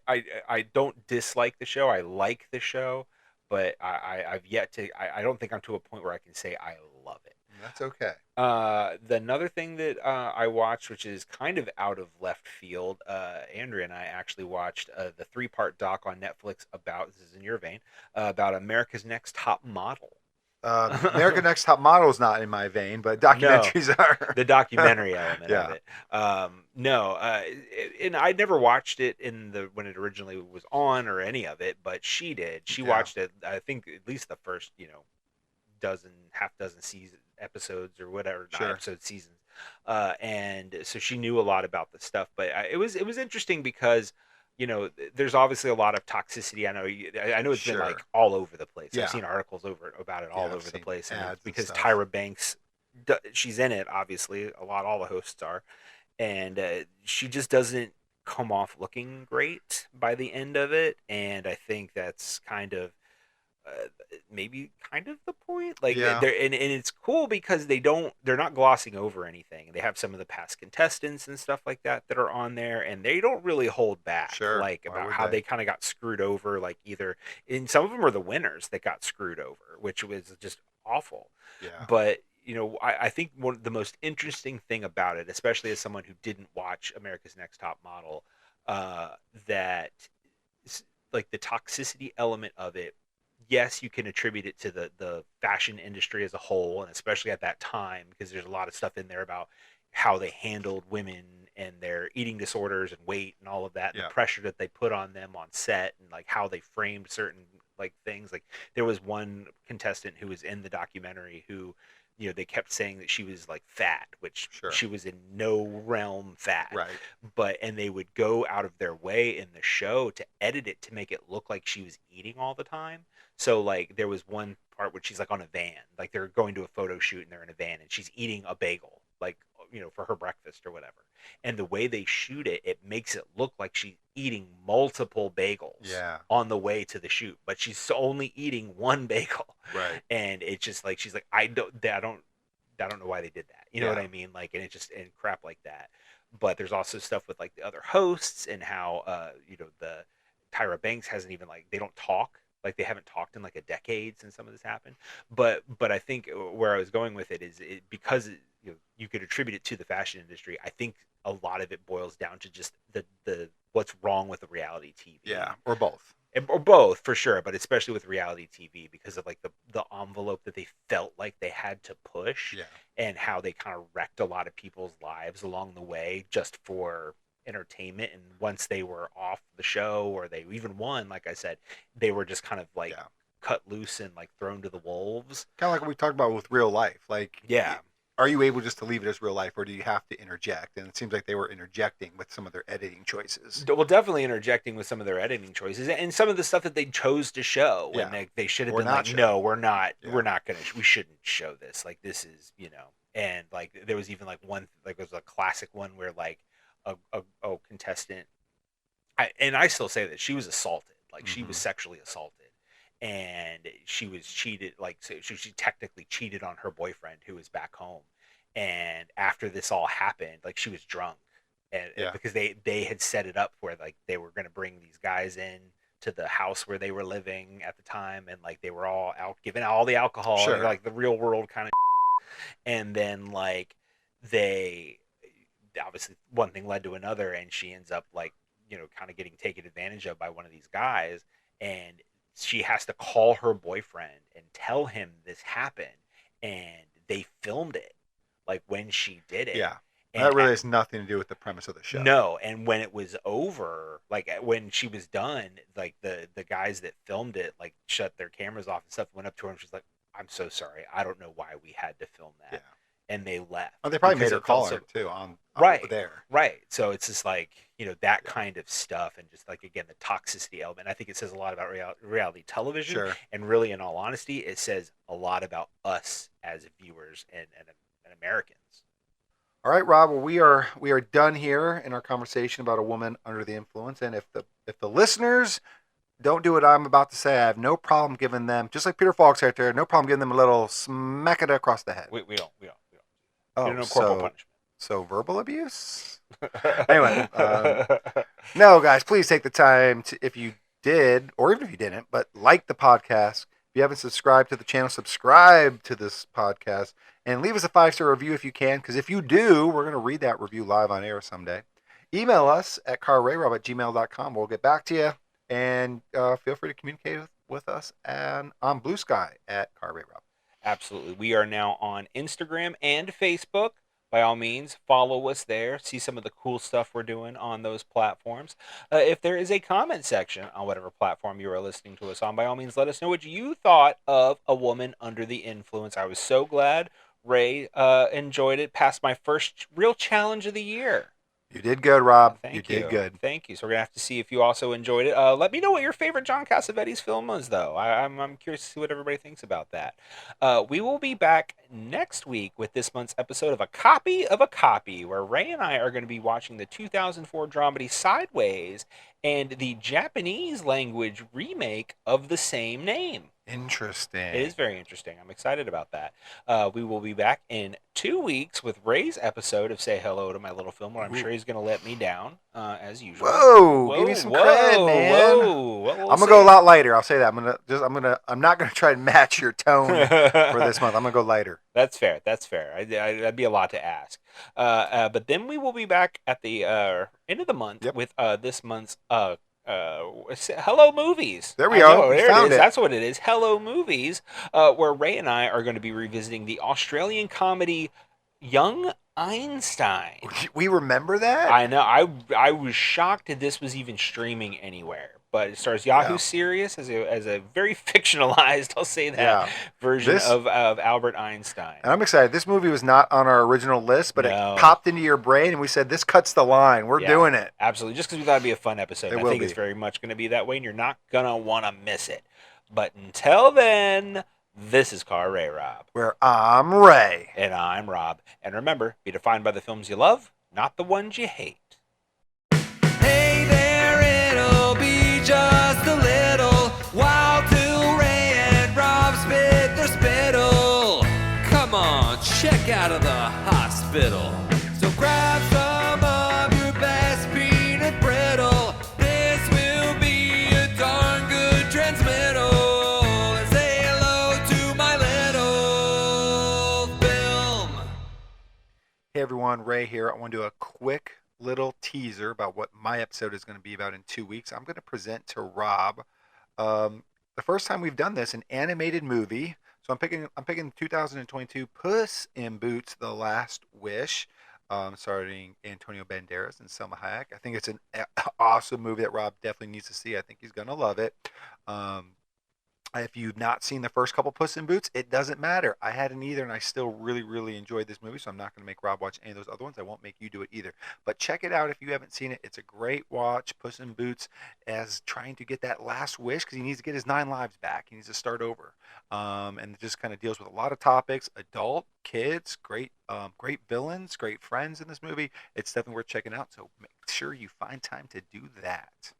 don't dislike the show. I like the show, but I've yet to. I don't think I'm to a point where I can say I love it. That's okay. The another thing that I watched, which is kind of out of left field, Andrea and I actually watched the 3-part doc on Netflix about, this is in your vein, about America's Next Top Model. America's Next Top Model is not in my vein, but documentaries are. The documentary element of it. And I never watched it when it originally was on or any of it, but she did. She watched it, I think, at least the first, half dozen episodes or whatever, episode seasons, and so she knew a lot about the stuff. But it was interesting because there's obviously a lot of toxicity. I know it's been like all over the place. I've seen articles about it all over the place, and it's because Tyra Banks, she's in it, obviously all the hosts are, and she just doesn't come off looking great by the end of it, and I think that's kind of maybe kind of the point, like and it's cool because they're not glossing over anything. They have some of the past contestants and stuff like that are on there, and they don't really hold back like about how they kind of got screwed over, like either in some of them are the winners that got screwed over, which was just awful. But I think one of the most interesting thing about it, especially as someone who didn't watch America's Next Top Model, that like the toxicity element of it, yes, you can attribute it to the fashion industry as a whole, and especially at that time, because there's a lot of stuff in there about how they handled women and their eating disorders and weight and all of that, and the pressure that they put on them on set, and like how they framed certain like things. Like there was one contestant who was in the documentary who, they kept saying that she was like fat, which she was in no realm fat. And they would go out of their way in the show to edit it to make it look like she was eating all the time. So like there was one part where she's like on a van, like they're going to a photo shoot and they're in a van and she's eating a bagel, like, for her breakfast or whatever. And the way they shoot it, it makes it look like she's eating multiple bagels on the way to the shoot, but she's only eating one bagel. And it's just like, she's like, I don't know why they did that. You know what I mean? Like, and crap like that. But there's also stuff with like the other hosts and how, the Tyra Banks hasn't even they don't talk. Like they haven't talked in like a decade since some of this happened. But I think where I was going with it is because you could attribute it to the fashion industry. I think a lot of it boils down to just the what's wrong with the reality TV. Yeah, or both. Or both, for sure, but especially with reality TV because of like the envelope that they felt like they had to push, and how they kind of wrecked a lot of people's lives along the way just for entertainment, and once they were off the show or they even won, like I said, they were just kind of like cut loose and like thrown to the wolves. Kind of like what we talked about with real life. Like, Yeah. are you able just to leave it as real life, or do you have to interject? And it seems like they were interjecting with some of their editing choices. Well, definitely interjecting with some of their editing choices and some of the stuff that they chose to show when they should have been like, no, we're not we shouldn't show this. Like, this is, and like there was even like one, like it was a classic one where like a contestant, and I still say that she was assaulted, like she was sexually assaulted. And she was cheated, like so she technically cheated on her boyfriend who was back home. And after this all happened, like she was drunk, and because they had set it up where like they were going to bring these guys in to the house where they were living at the time, and like they were all out giving all the alcohol, and, like the real world kind of. And then like they obviously one thing led to another, and she ends up like kind of getting taken advantage of by one of these guys, and she has to call her boyfriend and tell him this happened, and they filmed it like when she did it. Yeah. And that really has nothing to do with the premise of the show. No, and when it was over, like when she was done, like the guys that filmed it like shut their cameras off and stuff, went up to her and she's like, "I'm so sorry. I don't know why we had to film that." Yeah. And they left. Oh, they probably made her call her too on there. Right. So it's just like, that kind of stuff, and just like, again, the toxicity element. I think it says a lot about reality television. And really, in all honesty, it says a lot about us as viewers and Americans. All right, Rob. Well, we are done here in our conversation about a woman under the influence. And if the listeners don't do what I'm about to say, I have no problem giving them, just like Peter Falk's right there, no problem giving them a little smack it across the head. We don't. Oh, no corporal punishment. So verbal abuse? Anyway, no, guys, please take the time to, if you did, or even if you didn't, but like the podcast. If you haven't subscribed to the channel, subscribe to this podcast and leave us a 5-star review if you can, because if you do, we're going to read that review live on air someday. Email us at carrayrob@gmail.com. We'll get back to you, and feel free to communicate with us on Blue Sky at Car RayRob. Absolutely. We are now on Instagram and Facebook. By all means, follow us there. See some of the cool stuff we're doing on those platforms. If there is a comment section on whatever platform you are listening to us on, by all means, let us know what you thought of A Woman Under the Influence. I was so glad Ray enjoyed it. Passed my first real challenge of the year. You did good, Rob. Thank you. Did good. Thank you. So we're going to have to see if you also enjoyed it. Let me know what your favorite John Cassavetes film was, though. I'm curious to see what everybody thinks about that. We will be back next week with this month's episode of A Copy of a Copy, where Ray and I are going to be watching the 2004 dramedy Sideways and the Japanese language remake of the same name. Interesting. It is very interesting. I'm excited about that. We will be back in 2 weeks with Ray's episode of Say Hello to My Little Film, where I'm sure he's going to let me down, as usual. Whoa, give me some credit, man. I'm gonna go a lot lighter. I'll say that. I'm not gonna try and match your tone for this month. I'm gonna go lighter. That's fair. That'd be a lot to ask. But then we will be back at the end of the month with this month's Hello Movies. There we go. There it is. That's what it is. Hello Movies, where Ray and I are going to be revisiting the Australian comedy Young Einstein. We remember that? I know. I was shocked that this was even streaming anywhere. But it stars Yahoo Serious as a very fictionalized, I'll say that, version of Albert Einstein. And I'm excited. This movie was not on our original list, but it popped into your brain, and we said, this cuts the line. We're doing it. Absolutely. Just because we thought it'd be a fun episode. I think it's very much going to be that way, and you're not going to want to miss it. But until then, this is Car RayRob. Where I'm Ray. And I'm Rob. And remember, be defined by the films you love, not the ones you hate. Hey there, it'll be just a little while till Ray and Rob spit their spittle. Come on, check out of the hospital. So grab some of your best peanut brittle. This will be a darn good transmittal. And say hello to my little film. Hey everyone, Ray here. I want to do a quick little teaser about what my episode is going to be about in 2 weeks. I'm going to present to Rob the first time we've done this, an animated movie. So I'm picking 2022 Puss in Boots: The Last Wish. starring Antonio Banderas and Selma Hayek. I think it's an awesome movie that Rob definitely needs to see. I think he's gonna love it. Um, if you've not seen the first couple Puss in Boots, it doesn't matter. I hadn't either, and I still really, really enjoyed this movie, so I'm not going to make Rob watch any of those other ones. I won't make you do it either. But check it out if you haven't seen it. It's a great watch. Puss in Boots as trying to get that last wish because he needs to get his 9 lives back. He needs to start over. And it just kind of deals with a lot of topics, adult, kids, great villains, great friends in this movie. It's definitely worth checking out, so make sure you find time to do that.